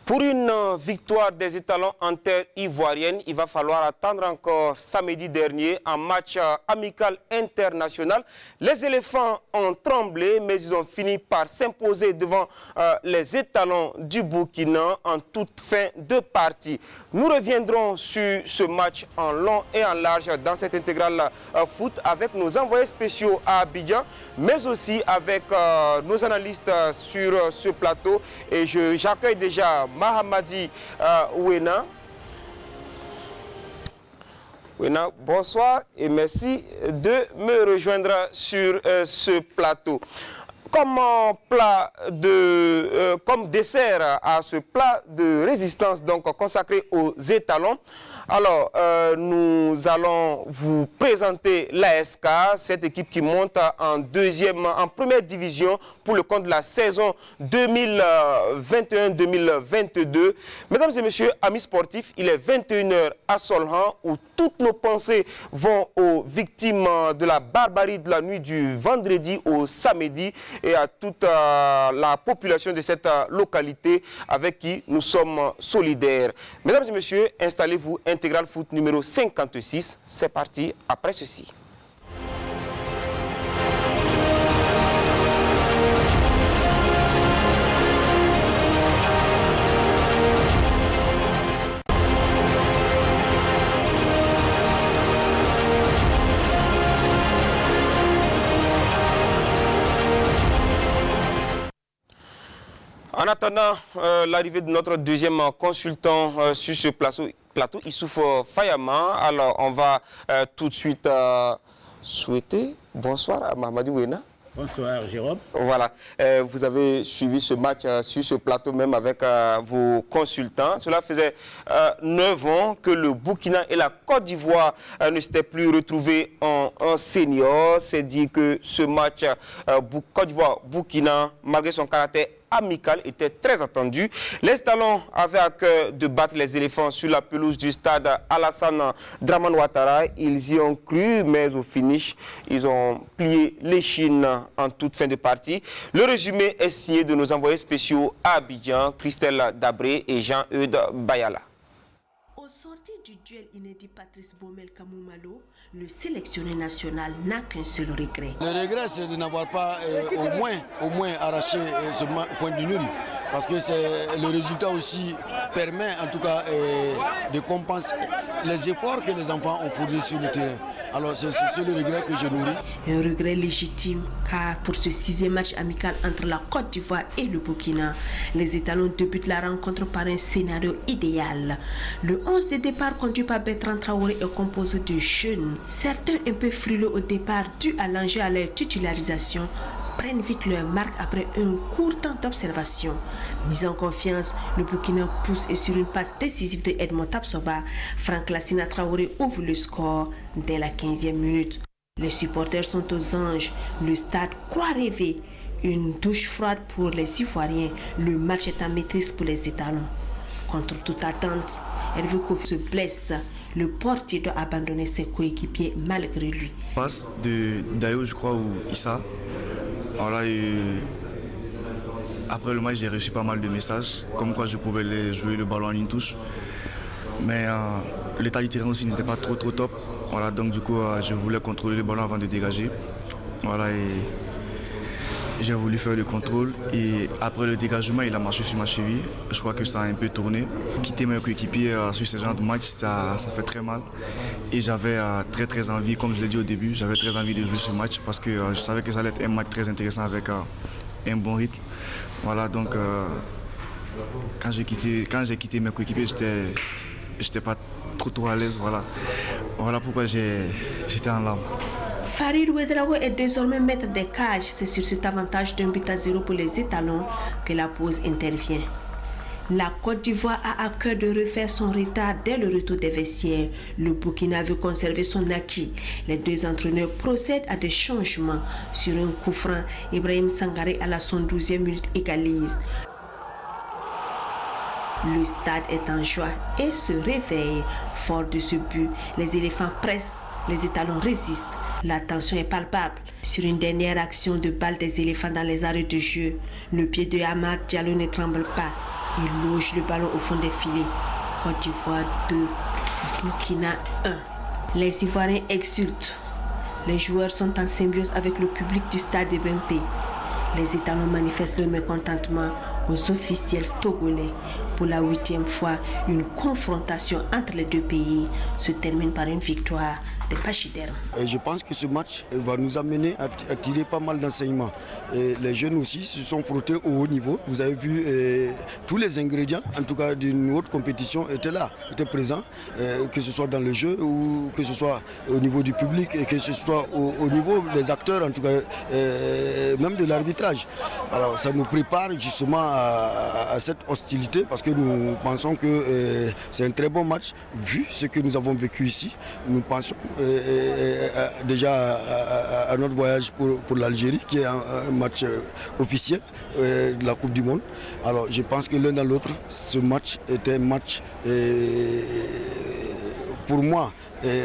Pour une victoire des étalons en terre ivoirienne, il va falloir attendre encore samedi dernier en match amical international. Les éléphants ont tremblé, mais ils ont fini par s'imposer devant les étalons du Burkina en toute fin de partie. Nous reviendrons sur ce match en long et en large dans cette intégrale foot avec nos envoyés spéciaux à Abidjan, mais aussi avec nos analystes sur ce plateau. Et j'accueille déjà Mahamadi Ouena. Ouena, bonsoir et merci de me rejoindre sur ce plateau. Comme comme dessert à ce plat de résistance donc consacré aux étalons, alors nous allons vous présenter l'ASK, cette équipe qui monte en première division pour le compte de la saison 2021-2022. Mesdames et messieurs, amis sportifs, il est 21 h à Solhan où toutes nos pensées vont aux victimes de la barbarie de la nuit du vendredi au samedi et à toute la population de cette localité avec qui nous sommes solidaires. Mesdames et messieurs, installez-vous, Intégral Foot numéro 56. C'est parti après ceci. En attendant l'arrivée de notre deuxième consultant sur ce plateau, Issouf Fayama, alors on va tout de suite souhaiter bonsoir à Mahamadou Ouena. Bonsoir Jérôme. Voilà, vous avez suivi ce match sur ce plateau même avec vos consultants. Cela faisait 9 ans que le Burkina et la Côte d'Ivoire ne s'étaient plus retrouvés en senior. C'est dit que ce match Côte d'Ivoire-Burkina, malgré son caractère amical, était très attendu. Les Talons avaient à cœur de battre les éléphants sur la pelouse du stade Alassane Dramane Ouattara. Ils y ont cru, mais au finish, ils ont plié l'échine en toute fin de partie. Le résumé est signé de nos envoyés spéciaux à Abidjan, Christelle Dabré et Jean-Eudes Bayala. Au sortir du duel inédit Patrice Baumel-Kamoumalo, le sélectionneur national n'a qu'un seul regret. Le regret, c'est de n'avoir pas au moins arraché ce point du nul. Parce que le résultat aussi permet en tout cas de compenser les efforts que les enfants ont fournis sur le terrain. Alors c'est le regret que je nourris. Un regret légitime car pour ce 6e match amical entre la Côte d'Ivoire et le Burkina, les étalons débutent la rencontre par un scénario idéal. Le 11 de départ conduit par Bertrand Traoré est composé de jeunes, certains un peu frileux au départ dû à l'enjeu à leur titularisation, prennent vite leur marque après un court temps d'observation. Mis en confiance, le Burkina pousse et sur une passe décisive de Edmond Tapsoba, Franck Lassina Traoré ouvre le score dès la 15e minute. Les supporters sont aux anges, le stade croit rêver. Une douche froide pour les Ivoiriens, le match est en maîtrise pour les étalons. Contre toute attente, Hervé Kofi se blesse. Le portier doit abandonner ses coéquipiers malgré lui. Passe de Dayo, je crois, ou Issa. Voilà, après le match, j'ai reçu pas mal de messages, comme quoi je pouvais jouer le ballon en une touche. Mais l'état du terrain aussi n'était pas trop top. Voilà, donc du coup, je voulais contrôler le ballon avant de dégager. Voilà, et j'ai voulu faire le contrôle. Et après le dégagement, il a marché sur ma cheville. Je crois que ça a un peu tourné. Quitter mes coéquipiers sur ce genre de match, ça fait très mal. Et j'avais très envie, comme je l'ai dit au début, j'avais très envie de jouer ce match parce que je savais que ça allait être un match très intéressant avec un bon rythme. Voilà, donc quand j'ai quitté mes coéquipiers, j'étais pas trop à l'aise. Voilà pourquoi j'étais en larmes. Farid Ouedraogo est désormais maître des cages. C'est sur cet avantage d'un but à 0 pour les étalons que la pause intervient. La Côte d'Ivoire a à cœur de refaire son retard dès le retour des vestiaires. Le Burkina veut conserver son acquis. Les deux entraîneurs procèdent à des changements. Sur un coup franc, Ibrahim Sangaré à la 112e minute égalise. Le stade est en joie et se réveille. Fort de ce but, les éléphants pressent, les étalons résistent. La tension est palpable. Sur une dernière action de balle des éléphants dans les arrêts de jeu, le pied de Hamad Diallo ne tremble pas. Il loge le ballon au fond des filets. Côte d'Ivoire 2, Burkina 1. Les Ivoiriens exultent. Les joueurs sont en symbiose avec le public du stade de BMP. Les étalons manifestent leur mécontentement aux officiels togolais. Pour la 8e fois, une confrontation entre les deux pays se termine par une victoire des Pachidères. Je pense que ce match va nous amener à tirer pas mal d'enseignements. Les jeunes aussi se sont frottés au haut niveau. Vous avez vu tous les ingrédients, en tout cas d'une haute compétition, étaient là, étaient présents, que ce soit dans le jeu ou que ce soit au niveau du public et que ce soit au niveau des acteurs, en tout cas même de l'arbitrage. Alors ça nous prépare justement à cette hostilité parce que nous pensons que c'est un très bon match vu ce que nous avons vécu ici. Nous pensons déjà à notre voyage pour l'Algérie qui est un match officiel de la Coupe du Monde. Alors je pense que l'un dans l'autre, ce match était un match pour moi.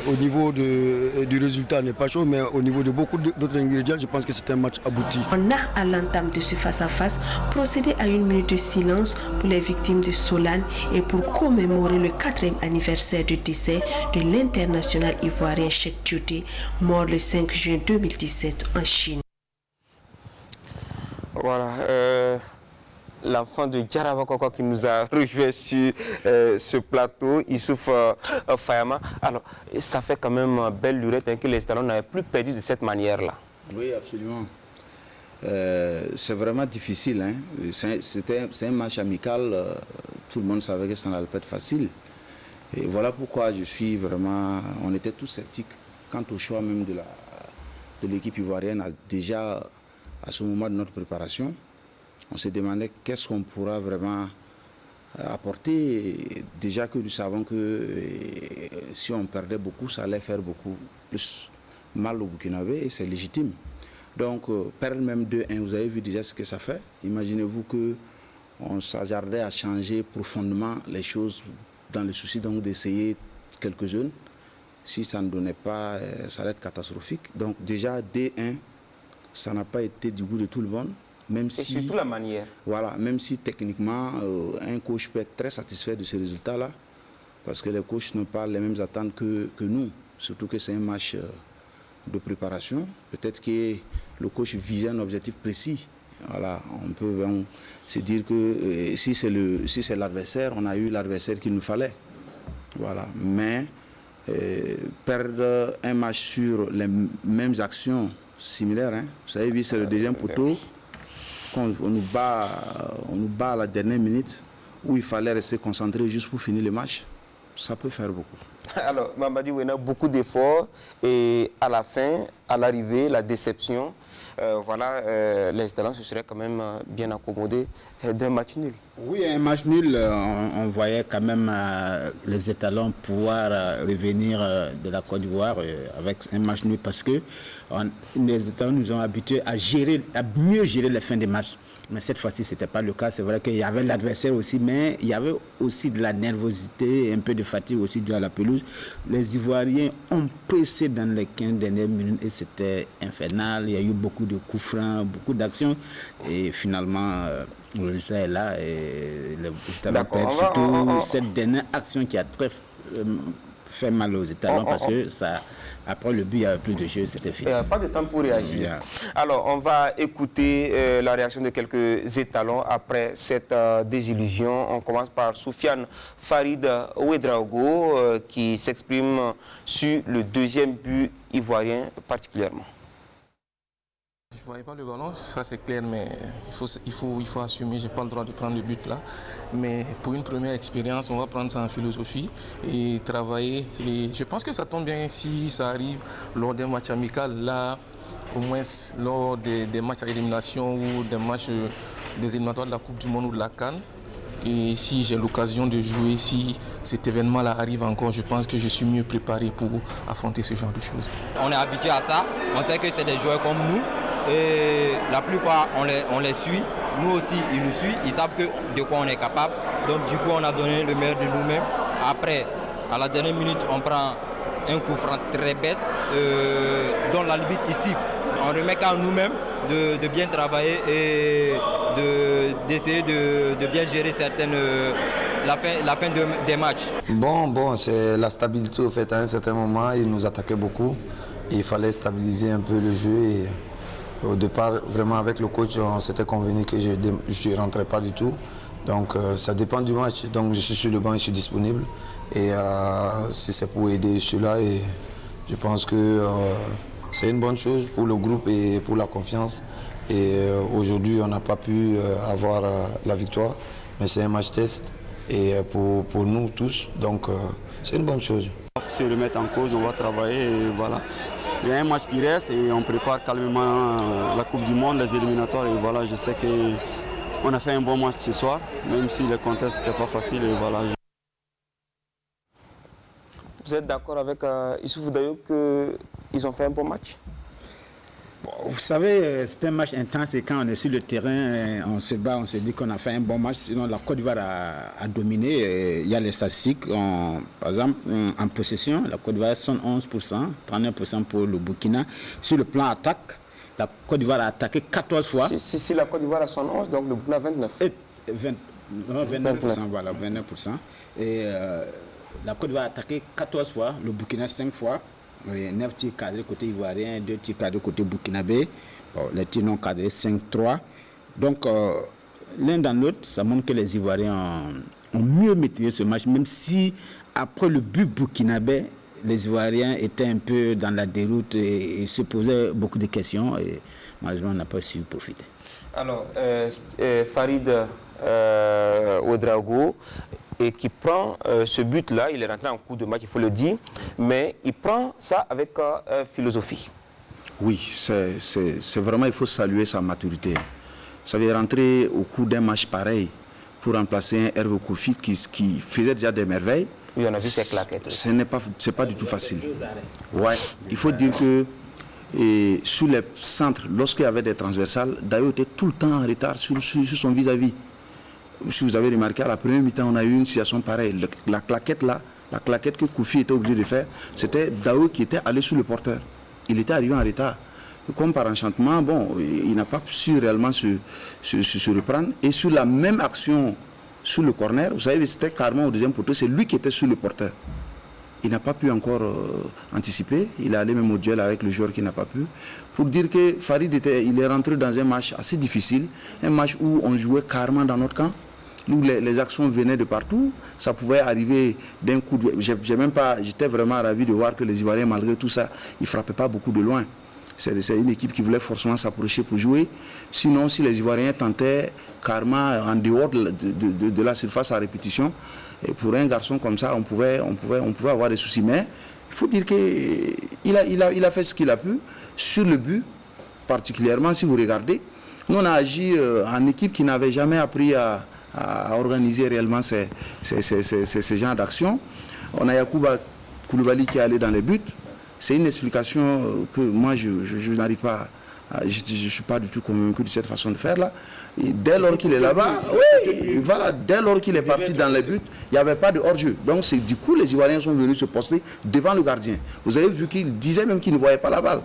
Au niveau du résultat n'est pas chaud, mais au niveau de beaucoup d'autres ingrédients, je pense que c'est un match abouti. On a à l'entame de ce face-à-face procédé à une minute de silence pour les victimes de Solane et pour commémorer le 4e anniversaire du décès de l'international ivoirien Cheikh Diouté, mort le 5 juin 2017 en Chine. Voilà. L'enfant de Djarabakoko qui nous a rejoint sur ce plateau, Issouf Fayama. Alors, ça fait quand même belle lurette que les talons n'avaient plus perdu de cette manière-là. Oui, absolument. C'est vraiment difficile. Hein. C'est un match amical. Tout le monde savait que ça n'allait pas être facile. Et voilà pourquoi je suis vraiment... On était tous sceptiques quant au choix même de l'équipe ivoirienne déjà à ce moment de notre préparation. On se demandait qu'est-ce qu'on pourra vraiment apporter. Déjà que nous savons que si on perdait beaucoup, ça allait faire beaucoup plus mal au Burkinabé et c'est légitime. Donc, perdre même 2-1, vous avez vu déjà ce que ça fait. Imaginez-vous qu'on s'hasardait à changer profondément les choses dans le souci d'essayer quelques jeunes. Si ça ne donnait pas, ça allait être catastrophique. Donc déjà, 2-1, ça n'a pas été du goût de tout le monde. Même et surtout la manière. Voilà, même si techniquement, un coach peut être très satisfait de ce résultat-là, parce que les coachs n'ont pas les mêmes attentes que nous, surtout que c'est un match de préparation. Peut-être que le coach visait un objectif précis. Voilà, on peut se dire que si c'est l'adversaire, on a eu l'adversaire qu'il nous fallait. Voilà, mais perdre un match sur les mêmes actions similaires, hein. Vous savez, c'est le deuxième poteau. On nous bat à la dernière minute où il fallait rester concentré juste pour finir le match. Ça peut faire beaucoup. Alors, Mamadi, on a beaucoup d'efforts et à la fin, à l'arrivée, la déception, les talents se seraient quand même bien accommodés d'un match nul. Oui, un match nul, on voyait quand même les étalons pouvoir revenir de la Côte d'Ivoire avec un match nul parce que les étalons nous ont habitués à mieux gérer les fins de match. Mais cette fois-ci, ce n'était pas le cas. C'est vrai qu'il y avait l'adversaire aussi, mais il y avait aussi de la nervosité, un peu de fatigue aussi dû à la pelouse. Les Ivoiriens ont pressé dans les 15 dernières minutes et c'était infernal. Il y a eu beaucoup de coups francs, beaucoup d'actions. Et finalement, le résultat est là. Et les étalons perdent. Surtout cette dernière action qui a très fait mal aux étalons parce que ça... Après le but, il n'y avait plus de jeu, c'était fini. Pas de temps pour réagir. Alors, on va écouter la réaction de quelques étalons après cette désillusion. On commence par Soufiane Farid Ouedraogo qui s'exprime sur le deuxième but ivoirien particulièrement. Je ne voyais pas le ballon, ça c'est clair, mais il faut assumer, je n'ai pas le droit de prendre le but là. Mais pour une première expérience, on va prendre ça en philosophie et travailler. Et je pense que ça tombe bien si ça arrive lors d'un match amical, là, au moins lors des matchs à élimination ou des matchs des éliminatoires de la Coupe du Monde ou de la CAN. Et si j'ai l'occasion de jouer, si cet événement-là arrive encore, je pense que je suis mieux préparé pour affronter ce genre de choses. On est habitué à ça, on sait que c'est des joueurs comme nous. Et la plupart, on les suit. Nous aussi, ils nous suivent. Ils savent de quoi on est capable. Donc, du coup, on a donné le meilleur de nous-mêmes. Après, à la dernière minute, on prend un coup franc très bête dont l'arbitre ici. On remet qu'à nous-mêmes de bien travailler et d'essayer de bien gérer la fin des matchs. Bon, c'est la stabilité au fait. À un certain moment, ils nous attaquaient beaucoup. Il fallait stabiliser un peu le jeu. Et au départ, vraiment avec le coach, on s'était convenu que je ne rentrais pas du tout. Donc ça dépend du match. Donc je suis sur le banc, je suis disponible. Et si c'est pour aider ceux-là, et je pense que c'est une bonne chose pour le groupe et pour la confiance. Et aujourd'hui, on n'a pas pu avoir la victoire, mais c'est un match test et pour nous tous, donc c'est une bonne chose. On va se remettre en cause, on va travailler et voilà. Il y a un match qui reste et on prépare calmement la Coupe du Monde, les éliminatoires et voilà, je sais qu'on a fait un bon match ce soir, même si le contexte n'était pas facile et voilà. Vous êtes d'accord avec Issoufou Dayo qu'ils ont fait un bon match? Vous savez, c'est un match intense et quand on est sur le terrain, on se bat, on se dit qu'on a fait un bon match. Sinon, la Côte d'Ivoire a dominé. Il y a les statistiques. Par exemple, en possession, la Côte d'Ivoire 71%, 39% pour le Burkina. Sur le plan attaque, la Côte d'Ivoire a attaqué 14 fois. Si la Côte d'Ivoire a 71, donc le Burkina 29. 29%, voilà, 29%. Et la Côte d'Ivoire a attaqué 14 fois, le Burkina 5 fois. 9 tirs cadrés côté ivoirien, 2 tirs cadrés côté burkinabé. Bon, les tirs non cadrés 5-3. Donc l'un dans l'autre, ça montre que les Ivoiriens ont mieux maîtrisé ce match, même si après le but burkinabé, les Ivoiriens étaient un peu dans la déroute et se posaient beaucoup de questions et malheureusement on n'a pas su profiter. Alors, Farid Ouedraogo, et qui prend ce but-là, il est rentré en coup de match, il faut le dire, mais il prend ça avec philosophie. Oui, c'est vraiment, il faut saluer sa maturité. Ça veut rentrer au cours d'un match pareil pour remplacer un Hervé Kofi qui faisait déjà des merveilles. Oui, on a vu ses claquettes. C'est pas du tout facile. Ouais, il faut dire que sur les centres, lorsqu'il y avait des transversales, Dayo était tout le temps en retard sur son vis-à-vis. Si vous avez remarqué, à la première mi-temps, on a eu une situation pareille. La claquette que Kofi était obligé de faire, c'était Dayo qui était allé sur le porteur. Il était arrivé en retard. Comme par enchantement, bon, il n'a pas su réellement se reprendre. Et sur la même action, sur le corner, vous savez, c'était carrément au deuxième poteau, c'est lui qui était sur le porteur. Il n'a pas pu encore anticiper. Il est allé même au duel avec le joueur qui n'a pas pu. Pour dire que Farid il est rentré dans un match assez difficile, un match où on jouait carrément dans notre camp, où les actions venaient de partout. Ça pouvait arriver d'un coup. J'étais vraiment ravi de voir que les Ivoiriens, malgré tout ça, ils ne frappaient pas beaucoup de loin. C'est une équipe qui voulait forcément s'approcher pour jouer. Sinon, si les Ivoiriens tentaient carrément en dehors de la surface à répétition, et pour un garçon comme ça, on pouvait avoir des soucis. Mais il faut dire qu'il a fait ce qu'il a pu. Sur le but, particulièrement, si vous regardez, nous on a agi en équipe qui n'avait jamais appris à organiser réellement ces genres d'actions. On a Yacouba Koulibaly qui est allé dans les buts. C'est une explication que moi je n'arrive pas, je ne suis pas du tout convaincu de cette façon de faire là. Et dès lors qu'il est là-bas, oui, voilà, dès lors qu'il est parti dans les buts, il n'y avait pas de hors-jeu. Donc c'est du coup les Ivoiriens sont venus se poster devant le gardien. Vous avez vu qu'il disait même qu'il ne voyait pas la balle.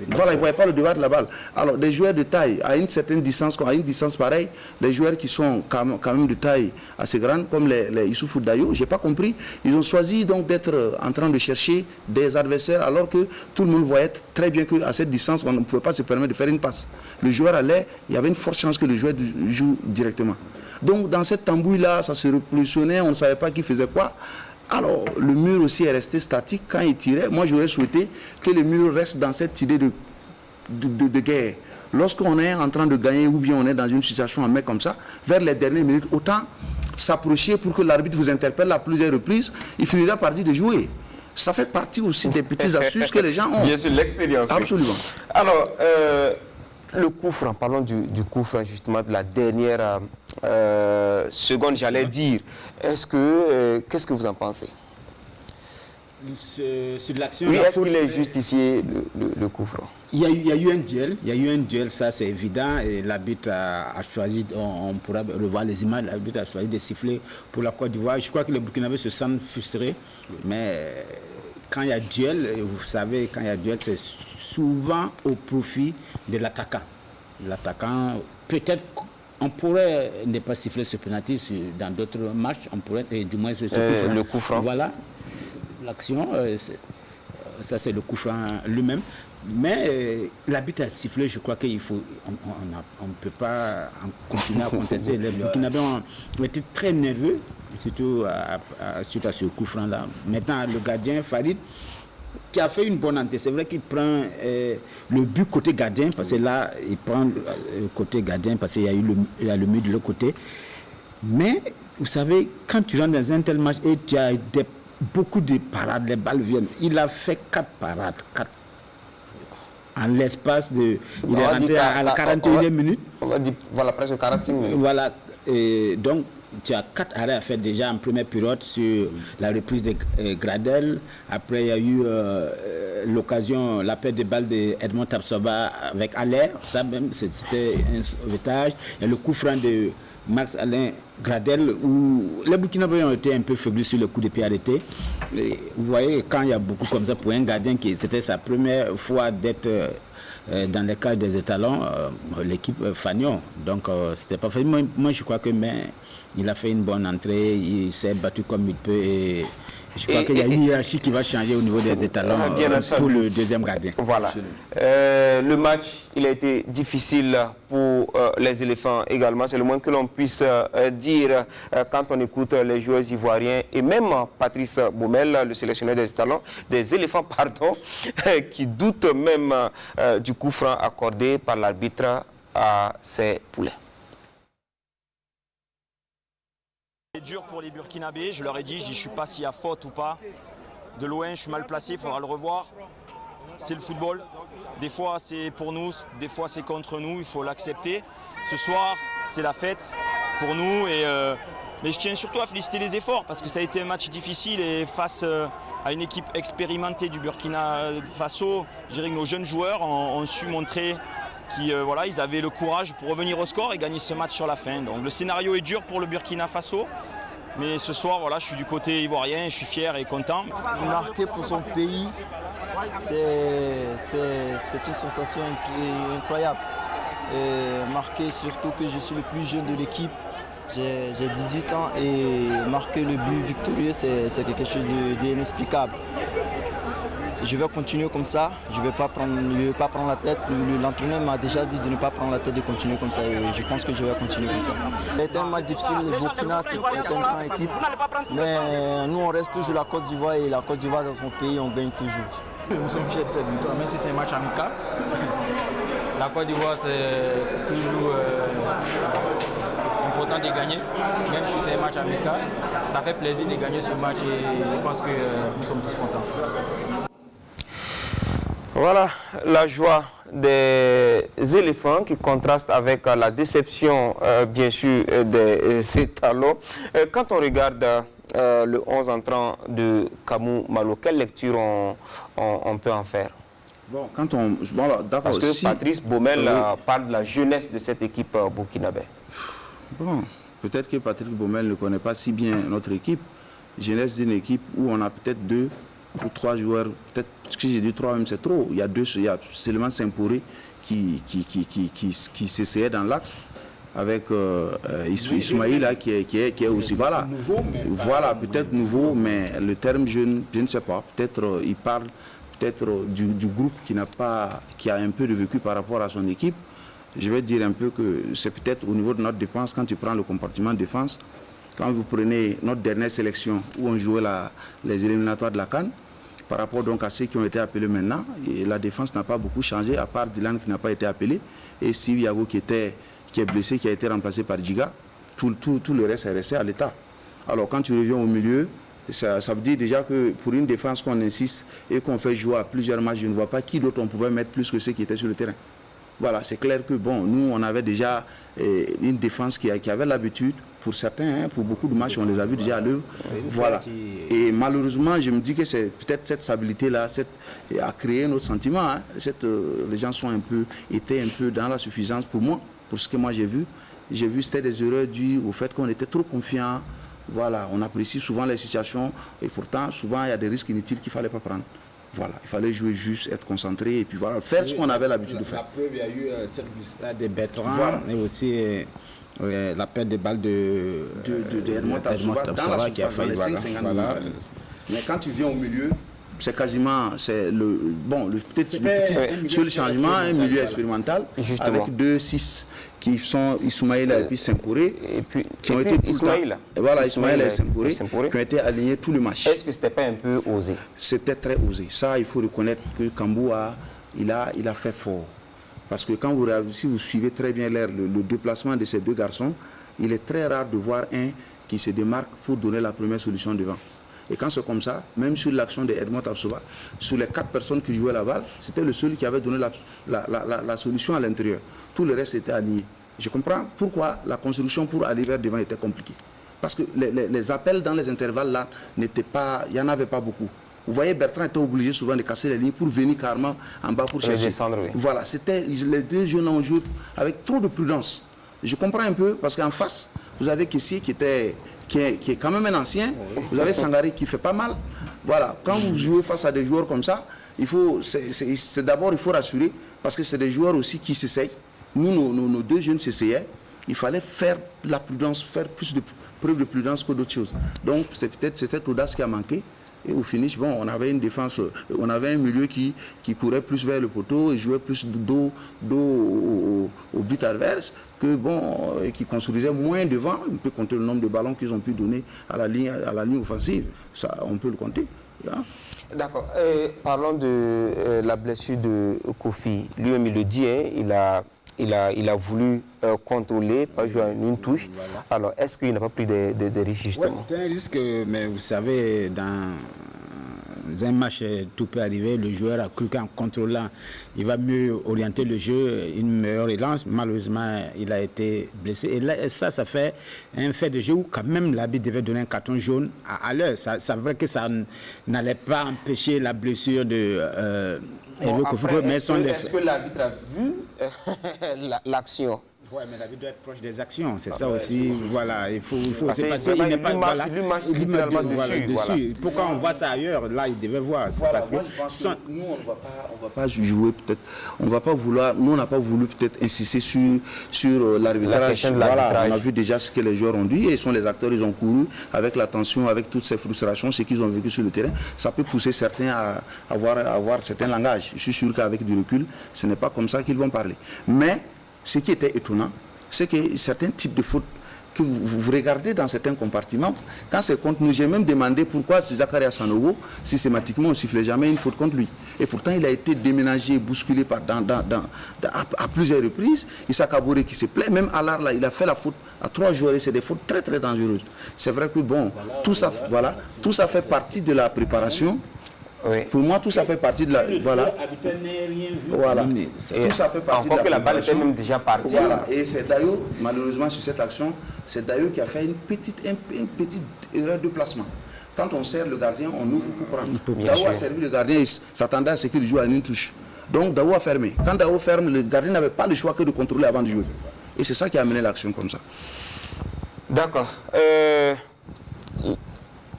Voilà, il ne voyait pas le devant de la balle. Alors des joueurs de taille, à une certaine distance, à une distance pareille, les joueurs qui sont quand même de taille assez grande, comme les Issoufou Dayo, je n'ai pas compris, ils ont choisi donc d'être en train de chercher des adversaires alors que tout le monde voyait très bien qu'à cette distance, on ne pouvait pas se permettre de faire une passe. Le joueur allait, il y avait une forte chance que le joueur joue directement. Donc dans cette tambouille-là, ça se repulsionnait, on ne savait pas qui faisait quoi. Alors le mur aussi est resté statique quand il tirait. Moi j'aurais souhaité que le mur reste dans cette idée de guerre. Lorsqu'on est en train de gagner ou bien on est dans une situation en main comme ça, vers les dernières minutes, autant s'approcher pour que l'arbitre vous interpelle à plusieurs reprises, il finira par dire de jouer. Ça fait partie aussi des petites astuces que les gens ont. Bien sûr, l'expérience. Absolument. Oui. Alors, le coup franc, parlons du coup franc justement de la dernière seconde, j'allais dire. Qu'est-ce que vous en pensez? Sur l'action, oui, est-ce qu'il est justifié le coup franc? Il y a eu un duel, ça c'est évident, et l'arbitre a choisi, on pourra revoir les images, l'arbitre a choisi de siffler pour la Côte d'Ivoire. Je crois que les Burkinabés se sentent frustrés, mais quand il y a duel, vous savez, quand il y a duel, c'est souvent au profit de l'attaquant. L'attaquant, peut-être on pourrait ne pas siffler ce penalty dans d'autres matchs, on pourrait, et du moins c'est ce le coup franc. Voilà, l'action, ça c'est le coup franc lui-même. Mais l'arbitre a sifflé, je crois qu'il faut, on ne peut pas continuer à contester. Les Burkinabés ont été très nerveux, surtout suite à ce coup franc-là. Maintenant, le gardien Farid, qui a fait une bonne entrée, c'est vrai qu'il prend le but côté gardien, parce que là, il prend le côté gardien, parce qu'il y a le mur de l'autre côté. Mais, vous savez, quand tu rentres dans un tel match et tu as beaucoup de parades, les balles viennent. Il a fait 4 parades, 4. En l'espace de... Il est rentré à la 41e minute. On va dire, voilà, presque 45 minutes. Voilà. Et donc, tu as 4 arrêts à faire déjà en première période sur la reprise de Gradel. Après, il y a eu l'occasion, la perte de balle d'Edmond Tapsoba avec Aller. Ça même, c'était un sauvetage. Et le coup franc de Max Alain Gradel, où les Burkinabés ont été un peu faiblis sur le coup de pied arrêté. Et vous voyez, quand il y a beaucoup comme ça, pour un gardien qui c'était sa première fois d'être dans les cas des étalons, l'équipe Fagnon. Donc, c'était pas fait. Moi, je crois que il a fait une bonne entrée, il s'est battu comme il peut. Et je crois qu'il y a une hiérarchie qui va changer au niveau des étalons pour le deuxième gardien. Voilà. Le match, il a été difficile pour les éléphants également. C'est le moins que l'on puisse dire quand on écoute les joueurs ivoiriens et même Patrice Baumel, le sélectionneur des éléphants, pardon, qui doute même du coup franc accordé par l'arbitre à ses poulets. C'est dur pour les Burkinabés, je leur ai dit, je ne sais pas s'il y a faute ou pas. De loin, je suis mal placé, il faudra le revoir. C'est le football. Des fois, c'est pour nous, des fois, c'est contre nous, il faut l'accepter. Ce soir, c'est la fête pour nous. Mais je tiens surtout à féliciter les efforts parce que ça a été un match difficile et face à une équipe expérimentée du Burkina Faso, je dirais que nos jeunes joueurs ont su montrer qu'ils avaient le courage pour revenir au score et gagner ce match sur la fin. Donc le scénario est dur pour le Burkina Faso, mais ce soir, voilà, je suis du côté ivoirien, je suis fier et content. Marquer pour son pays, c'est une sensation incroyable. Et marquer surtout que je suis le plus jeune de l'équipe, j'ai 18 ans et marquer le but victorieux, c'est quelque chose d'inexplicable. Je vais continuer comme ça, je ne vais pas prendre la tête. L'entraîneur m'a déjà dit de ne pas prendre la tête, de continuer comme ça et je pense que je vais continuer comme ça. C'était un match difficile, le Burkina c'est une grande équipe, mais nous on reste toujours la Côte d'Ivoire et la Côte d'Ivoire dans son pays on gagne toujours. Nous sommes fiers de cette victoire, même si c'est un match amical. La Côte d'Ivoire c'est toujours important de gagner, même si c'est un match amical. Ça fait plaisir de gagner ce match et je pense que nous sommes tous contents. Voilà la joie des éléphants qui contraste avec la déception, bien sûr, des étalons. Quand on regarde le 11 entrant de Kamou Malo, quelle lecture on peut en faire? Bon, quand on... Bon, d'accord. Parce que Patrice Baumel parle de la jeunesse de cette équipe burkinabé. Bon, peut-être que Patrick Baumel ne connaît pas si bien notre équipe. Jeunesse d'une équipe où on a peut-être 2 ou 3 joueurs, peut-être, ce que j'ai dit 3 même c'est trop. Il y a seulement Saint-Pouré qui s'essayait dans l'axe avec Ismaïl là, qui est aussi, voilà. Voilà, peut-être nouveau, mais le terme jeune, je ne sais pas. Peut-être il parle du groupe qui a un peu de vécu par rapport à son équipe. Je vais dire un peu que c'est peut-être au niveau de notre défense, quand tu prends le compartiment de défense, quand vous prenez notre dernière sélection où on jouait les éliminatoires de la CAN, par rapport donc à ceux qui ont été appelés maintenant, et la défense n'a pas beaucoup changé, à part Dylan qui n'a pas été appelé, et Steve Yago qui est blessé, qui a été remplacé par Djiga, tout le reste est resté à l'état. Alors quand tu reviens au milieu, ça veut dire déjà que pour une défense qu'on insiste et qu'on fait jouer à plusieurs matchs, je ne vois pas qui d'autre on pouvait mettre plus que ceux qui étaient sur le terrain. Voilà, c'est clair que bon, nous on avait déjà une défense qui avait l'habitude, pour certains, pour beaucoup de matchs, on les a vus déjà à l'œuvre. Voilà. Et malheureusement, je me dis que c'est peut-être cette stabilité-là a créé notre sentiment. Hein. Les gens étaient un peu dans la suffisance pour moi, pour ce que moi j'ai vu. J'ai vu que c'était des erreurs dues au fait qu'on était trop confiants. Voilà, on apprécie souvent les situations et pourtant, souvent, il y a des risques inutiles qu'il ne fallait pas prendre. Voilà, il fallait jouer juste, être concentré et puis voilà, faire ce qu'on avait l'habitude de faire. La preuve, il y a eu cette glissade de Bertrand et aussi La perte de balle de Edmond Tapsoba dans la qui a failli, voilà. Mais quand tu viens au milieu, c'est quasiment le seul changement, un milieu expérimental. Justement. Avec 2-6 qui sont Ismaïla et puis Senkouré, qui ont été tout le temps. Voilà, Ismaïla et Senkouré, qui ont été alignés tout le match. Est-ce que c'était pas un peu osé? C'était très osé. Ça, il faut reconnaître que Kambou il a fait fort. Parce que si vous suivez très bien le déplacement de ces deux garçons, il est très rare de voir un qui se démarque pour donner la première solution devant. Et quand c'est comme ça, même sur l'action de Edmond Tapsoba, sur les 4 personnes qui jouaient la balle, c'était le seul qui avait donné la solution à l'intérieur. Tout le reste était aligné. Je comprends pourquoi la construction pour aller vers devant était compliquée. Parce que les appels dans les intervalles là n'étaient pas, il n'y en avait pas beaucoup. Vous voyez, Bertrand était obligé souvent de casser les lignes pour venir carrément en bas pour chercher. Descendre, oui. Voilà, les deux jeunes ont joué avec trop de prudence. Je comprends un peu parce qu'en face, vous avez Kessié qui est quand même un ancien. Vous avez Sangaré qui fait pas mal. Voilà, quand vous jouez face à des joueurs comme ça, d'abord il faut rassurer parce que c'est des joueurs aussi qui s'essayent. Nous, nos deux jeunes s'essayaient. Il fallait faire de la prudence, faire plus de preuve de prudence que d'autres choses. Donc c'est peut-être cette audace qui a manqué. Et au finish, bon, on avait une défense, on avait un milieu qui courait plus vers le poteau et jouait plus dos au but adverse, qui construisait moins devant. On peut compter le nombre de ballons qu'ils ont pu donner à la ligne offensive. Ça, on peut le compter. Yeah. D'accord. Parlons de la blessure de Kofi. Lui-même, il le dit, hein, il a voulu contrôler, pas jouer en une touche. Voilà. Alors, est-ce qu'il n'a pas pris des risques, justement? Ouais, c'est un risque, mais vous savez, dans un match, tout peut arriver. Le joueur a cru qu'en contrôlant, il va mieux orienter le jeu, une meilleure relance. Malheureusement, il a été blessé. Et là, ça fait un fait de jeu où, quand même, l'arbitre devait donner un carton jaune à l'heure. C'est vrai que ça n'allait pas empêcher la blessure de... Est-ce que l'arbitre a vu l'action? Oui, mais l'arbitre doit être proche des actions, c'est ça aussi. Voilà, il faut parce qu'il n'est pas marche littéralement dessus. Pourquoi on voit ça ailleurs? Là, il devait voir. Voilà, parce que nous, on ne va pas jouer peut-être. On va pas vouloir. Nous, on n'a pas voulu peut-être insister sur l'arbitrage. Voilà, on a vu déjà ce que les joueurs ont dit et sont les acteurs. Ils ont couru avec la tension, avec toutes ces frustrations, ce qu'ils ont vécu sur le terrain. Ça peut pousser certains à avoir certains langages. Je suis sûr qu'avec du recul, ce n'est pas comme ça qu'ils vont parler. Mais ce qui était étonnant, c'est que certains types de fautes que vous regardez dans certains compartiments, quand c'est contre nous, j'ai même demandé pourquoi Zakaria Sanogo, systématiquement, on ne sifflait jamais une faute contre lui. Et pourtant, il a été déménagé, bousculé à plusieurs reprises. Issa Kaboré qui se plaît, même Alar, là, il a fait la faute à 3 joueurs et c'est des fautes très très dangereuses. C'est vrai que bon, tout ça fait partie de la préparation. Oui. Pour moi, tout ça fait partie de la... Voilà. Tout ça fait partie de la... que la balle était même déjà partie. Voilà. Et c'est Dayo, malheureusement, sur cette action, c'est Dayo qui a fait une petite erreur de placement. Quand on serre le gardien, on ouvre pour prendre. Dayo a servi le gardien, il s'attendait à ce qu'il joue à une touche. Donc Dayo a fermé. Quand Dayo ferme, le gardien n'avait pas le choix que de contrôler avant de jouer. Et c'est ça qui a amené l'action comme ça. D'accord.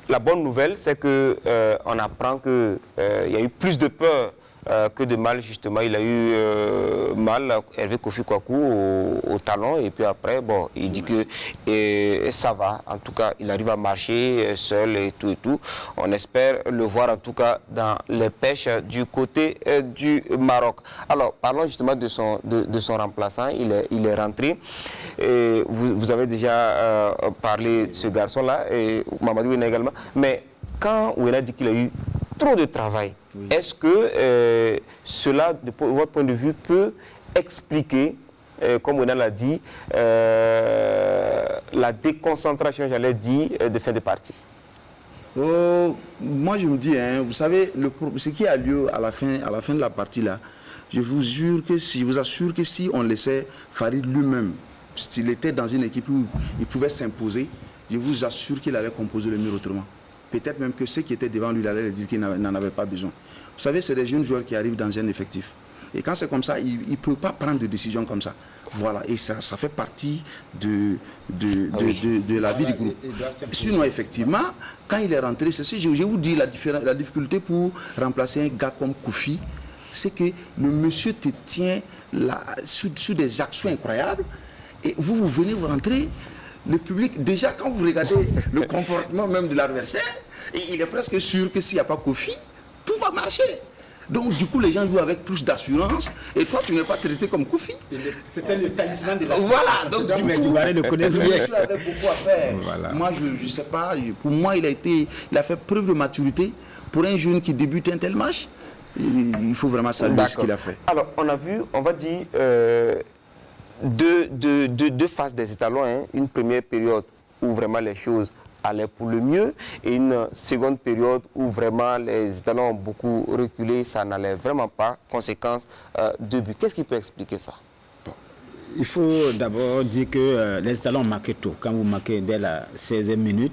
La bonne nouvelle, c'est qu'on apprend qu'il y a eu plus de peur que de mal, justement. Il a eu mal, Hervé Kofi Kwaku, au talon. Et puis après, bon, il dit que ça va. En tout cas, il arrive à marcher seul et tout et tout. On espère le voir, en tout cas, dans les pêches du côté du Maroc. Alors, parlons justement de son remplaçant. Il est rentré. Et vous avez déjà parlé de ce garçon-là, et Mamadou Wena également. Mais quand Wena dit qu'il a eu trop de travail, oui, est-ce que cela, de votre point de vue, peut expliquer, comme Wena l'a dit, la déconcentration, j'allais dire, de fin de partie? Moi, je me dis, hein, vous savez, ce qui a lieu à la fin de la partie, là, je vous assure que si on laissait Farid lui-même, s'il était dans une équipe où il pouvait s'imposer, je vous assure qu'il allait composer le mur autrement. Peut-être même que ceux qui étaient devant lui, il allait dire qu'il n'en avait pas besoin. Vous savez, c'est des jeunes joueurs qui arrivent dans un effectif. Et quand c'est comme ça, il ne peut pas prendre de décision comme ça. Voilà, et ça fait partie de la vie du groupe. Sinon, effectivement, quand il est rentré, je vous dis la difficulté pour remplacer un gars comme Kofi, c'est que le monsieur te tient sur des actions incroyables. Et vous venez, vous rentrez, le public, déjà quand vous regardez le comportement même de l'adversaire, il est presque sûr que s'il n'y a pas Kofi, tout va marcher. Donc du coup, les gens jouent avec plus d'assurance et toi, tu n'es pas traité comme Kofi. C'était le talisman de la Voilà, donc du coup, les Ivoiriens le connaissent bien. monsieur avait beaucoup à faire. Voilà. Moi, je ne sais pas, pour moi, il a fait preuve de maturité. Pour un jeune qui débute un tel match, il faut vraiment saluer ce qu'il a fait. Alors, on a vu, on va dire, deux phases des étalons. Hein. Une première période où vraiment les choses allaient pour le mieux et une seconde période où vraiment les étalons ont beaucoup reculé, ça n'allait vraiment pas. Conséquence, 2 buts. Qu'est-ce qui peut expliquer ça? Il faut d'abord dire que les étalons ont marqué tôt. Quand vous marquez dès la 16e minute,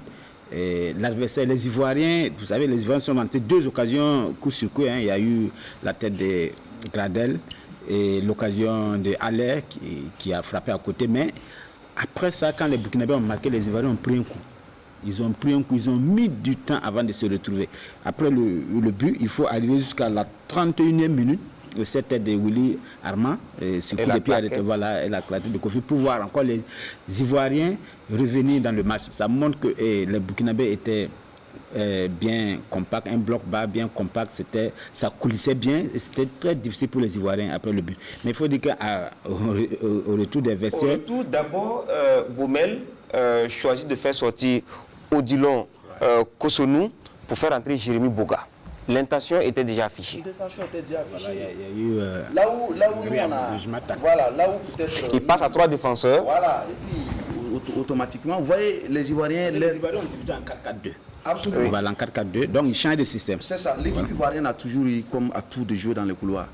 l'adversaire, les Ivoiriens, vous savez, les Ivoiriens sont rentrés 2 occasions coup sur coup. Hein. Il y a eu la tête de Gradel et l'occasion de Haller qui a frappé à côté. Mais après ça, quand les Burkinabés ont marqué, les Ivoiriens ont pris un coup. Ils ont pris un coup, ils ont mis du temps avant de se retrouver. Après le but, il faut arriver jusqu'à la 31e minute. Cette tête de Willy Armand, ce coup de pied arrêté, voilà, et la claquette de Kofi, pour voir encore les Ivoiriens revenir dans le match. Ça montre que les Burkinabés étaient bien compacts, un bloc bas bien compact, ça coulissait bien, et c'était très difficile pour les Ivoiriens après le but. Mais il faut dire qu'au retour des vestiaires... Au retour, d'abord, Boumel choisit de faire sortir Odilon Kosonou pour faire entrer Jérémy Boga. L'intention était déjà affichée. L'intention était déjà affichée. Voilà, il y a eu là où nous on a... Voilà, là où peut-être... Il passe à 3 défenseurs. Voilà, et puis automatiquement, vous voyez, les Ivoiriens... Les Ivoiriens ont débuté en 4-4-2. Absolument. Voilà, en 4-4-2, donc ils changent de système. C'est ça, l'équipe ivoirienne a toujours eu comme atout de jouer dans les couloirs.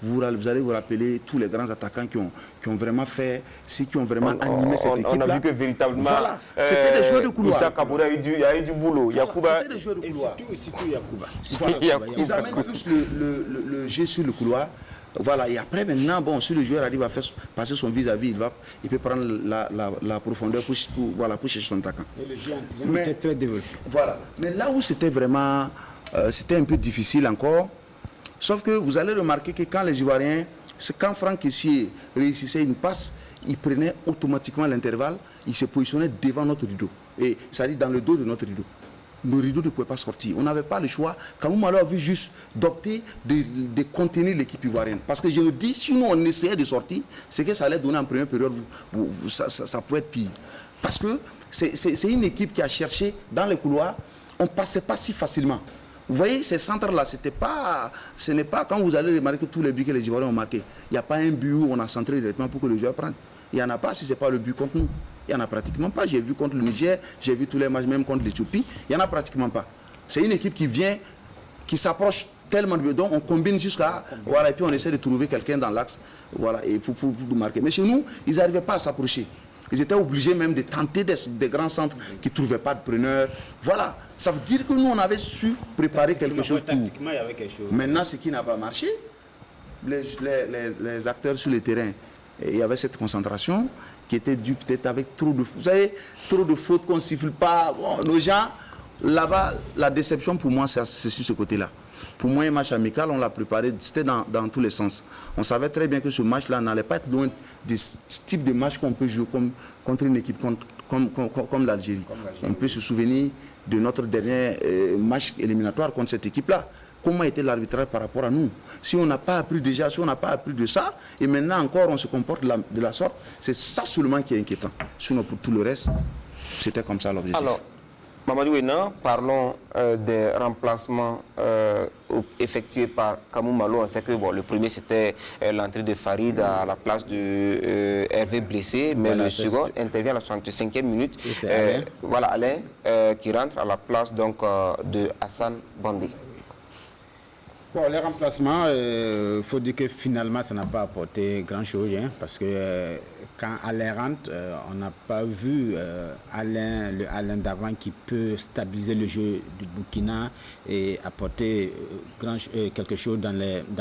Vous allez vous rappeler tous les grands attaquants qui ont vraiment fait, ceux qui ont vraiment animé cette équipe-là. On a vu que véritablement, voilà, c'était des joueurs de couloir. Issa Kaboura, il y a eu du boulot. Voilà, Yacouba, c'était des joueurs de couloir. Et surtout Yacouba. Voilà, ils amènent plus le jeu sur le couloir. Voilà, et après maintenant, bon, si le joueur arrive à faire passer son vis-à-vis, il peut prendre la profondeur pour chercher son attaquant. Et le jeu anti était très développé. Voilà, mais là où c'était vraiment, c'était un peu difficile encore. Sauf que vous allez remarquer que quand les Ivoiriens, quand Franck Kessié réussissait une passe, il prenait automatiquement l'intervalle, il se positionnait devant notre rideau. Et c'est-à-dire dans le dos de notre rideau. Nos rideaux ne pouvaient pas sortir. On n'avait pas le choix. Kamou Malo a vu juste d'opter de contenir l'équipe ivoirienne. Parce que je me dis, si nous on essayait de sortir, c'est que ça allait donner en première période, ça pouvait être pire. Parce que c'est une équipe qui a cherché dans les couloirs, on ne passait pas si facilement. Vous voyez, ces centres-là, ce n'est pas quand vous allez remarquer tous les buts que les Ivoiriens ont marqués. Il n'y a pas un but où on a centré directement pour que le joueur prenne. Il n'y en a pas si ce n'est pas le but contre nous. Il n'y en a pratiquement pas. J'ai vu contre le Niger, j'ai vu tous les matchs, même contre l'Éthiopie. Il n'y en a pratiquement pas. C'est une équipe qui vient, qui s'approche tellement de... Donc on combine jusqu'à... Voilà, et puis on essaie de trouver quelqu'un dans l'axe, voilà, et pour marquer. Mais chez nous, ils n'arrivaient pas à s'approcher. Ils étaient obligés même de tenter des grands centres qui ne trouvaient pas de preneurs. Voilà. Ça veut dire que nous, on avait su préparer quelque chose pour... Tactiquement, il y avait quelque chose. Maintenant, ce qui n'a pas marché, les acteurs sur le terrain, il y avait cette concentration qui était due peut-être avec trop de... Vous savez, trop de fautes qu'on ne siffle pas. Bon, nos gens, là-bas, la déception pour moi, c'est sur ce côté-là. Pour moi, un match amical, on l'a préparé, c'était dans tous les sens. On savait très bien que ce match-là n'allait pas être loin de ce type de match qu'on peut jouer contre une équipe comme l'Algérie. On peut se souvenir de notre dernier match éliminatoire contre cette équipe-là. Comment était l'arbitrage par rapport à nous? Si on n'a pas appris déjà, si on n'a pas appris de ça, et maintenant encore on se comporte de la sorte, c'est ça seulement qui est inquiétant. Sinon pour tout le reste, c'était comme ça l'objectif. Alors, Mamadou Wena, parlons des remplacements effectués par Kamou Malo. On sait que le premier c'était l'entrée de Farid à la place de Hervé blessé, mais voilà, le second intervient à la 65e minute. Voilà, Alain qui rentre à la place donc, de Hassan Bandé. Bon, les remplacements, il faut dire que finalement ça n'a pas apporté grand-chose, hein, parce que quand Alain rentre, on n'a pas vu le Alain d'avant qui peut stabiliser le jeu du Burkina et apporter quelque chose dans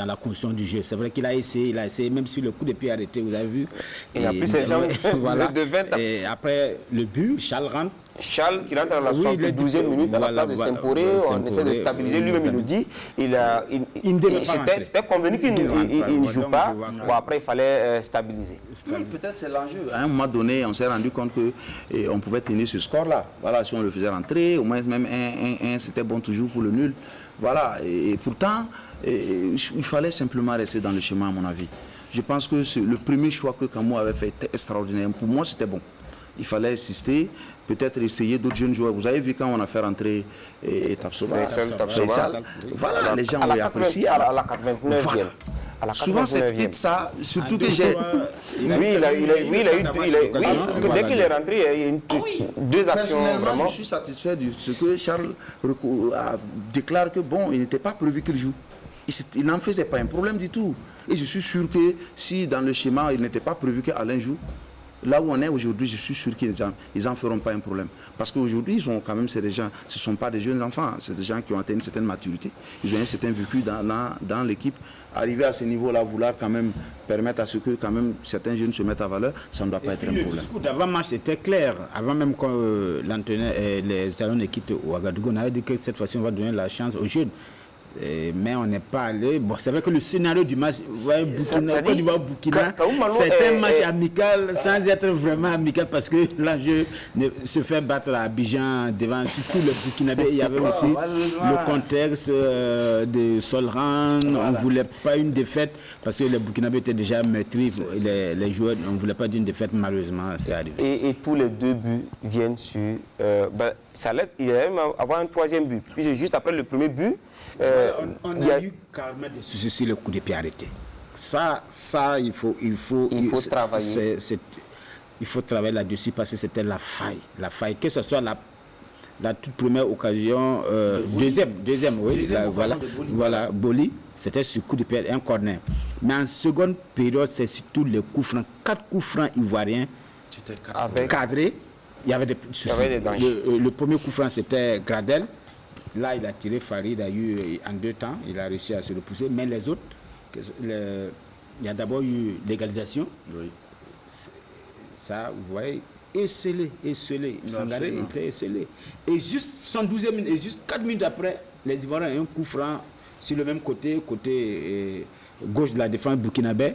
la construction du jeu. C'est vrai qu'il a essayé, même si le coup de pied arrêté, vous avez vu. Il a pris ses jambes, voilà. Et après le but, Charles rentre. Charles qui rentre à la 72e minute à la place de Semporé, on essaie de stabiliser, lui-même il nous dit, c'était convenu qu'il ne joue pas, bon, après il fallait stabiliser. Oui, peut-être c'est l'enjeu. À un moment donné, on s'est rendu compte qu'on pouvait tenir ce score-là. Voilà, si on le faisait rentrer, au moins même 1-1, c'était bon toujours pour le nul. Voilà, et pourtant, il fallait simplement rester dans le chemin, à mon avis. Je pense que le premier choix que Camou avait fait était extraordinaire. Pour moi, c'était bon. Il fallait insister, peut-être essayer d'autres jeunes joueurs. Vous avez vu quand on a fait rentrer Tapsoba. Voilà, les gens ont apprécié. À la 89e. Voilà. Souvent, c'est peut-être ça, surtout que j'ai... Oui, dès qu'il est rentré, il y a eu deux actions vraiment. Je suis satisfait de ce que Charles déclare que bon, il n'était pas prévu qu'il joue. Il n'en faisait pas un problème du tout. Et je suis sûr que si dans le schéma, il n'était pas prévu qu'Alain joue, là où on est aujourd'hui, je suis sûr qu'ils n'en feront pas un problème. Parce qu'aujourd'hui, ils ont quand même, c'est des gens, ce ne sont pas des jeunes enfants, c'est des gens qui ont atteint une certaine maturité. Ils ont un certain vécu dans l'équipe. Arriver à ce niveau-là, vouloir quand même permettre à ce que quand même certains jeunes se mettent à valeur, ça ne doit pas être un problème. Le discours d'avant-match était clair. Avant même que les salons de quittent Ouagadougou, on avait dit que cette fois-ci, on va donner la chance aux jeunes. Mais on n'est pas allé. Bon, c'est vrai que le scénario du match, vous voyez, Burkina, c'est un match amical sans être vraiment amical parce que l'enjeu se fait battre à Abidjan devant surtout le Burkinabé. Il y avait aussi le contexte de Solran. On ne voulait pas une défaite parce que les Burkinabés étaient déjà meurtris. Les joueurs, on ne voulait pas d'une défaite, malheureusement, c'est arrivé. Et tous les deux buts viennent sur. Il va même avoir un troisième but. Puis juste après le premier but. On a eu carrément des soucis sur le coup de pied arrêté. Ça, il faut travailler. Il faut travailler là-dessus parce que c'était la faille. La faille, que ce soit la toute première occasion, deuxième, oui, voilà, Boli, c'était sur coup de pied, un corner. Mais en seconde période, c'est surtout les coups francs. 4 coups francs ivoiriens cadrés. Il y avait des soucis. Le premier coup franc, c'était Gradel. Là, il a tiré Farid, a eu en 2 temps, il a réussi à se repousser. Mais les autres, il y a d'abord eu l'égalisation. Oui. Ça, vous voyez, esselé. Sangaré était esselé. Et juste 112e minute, et juste 4 minutes après, les Ivoiriens ont un coup franc sur le même côté gauche de la défense burkinabé.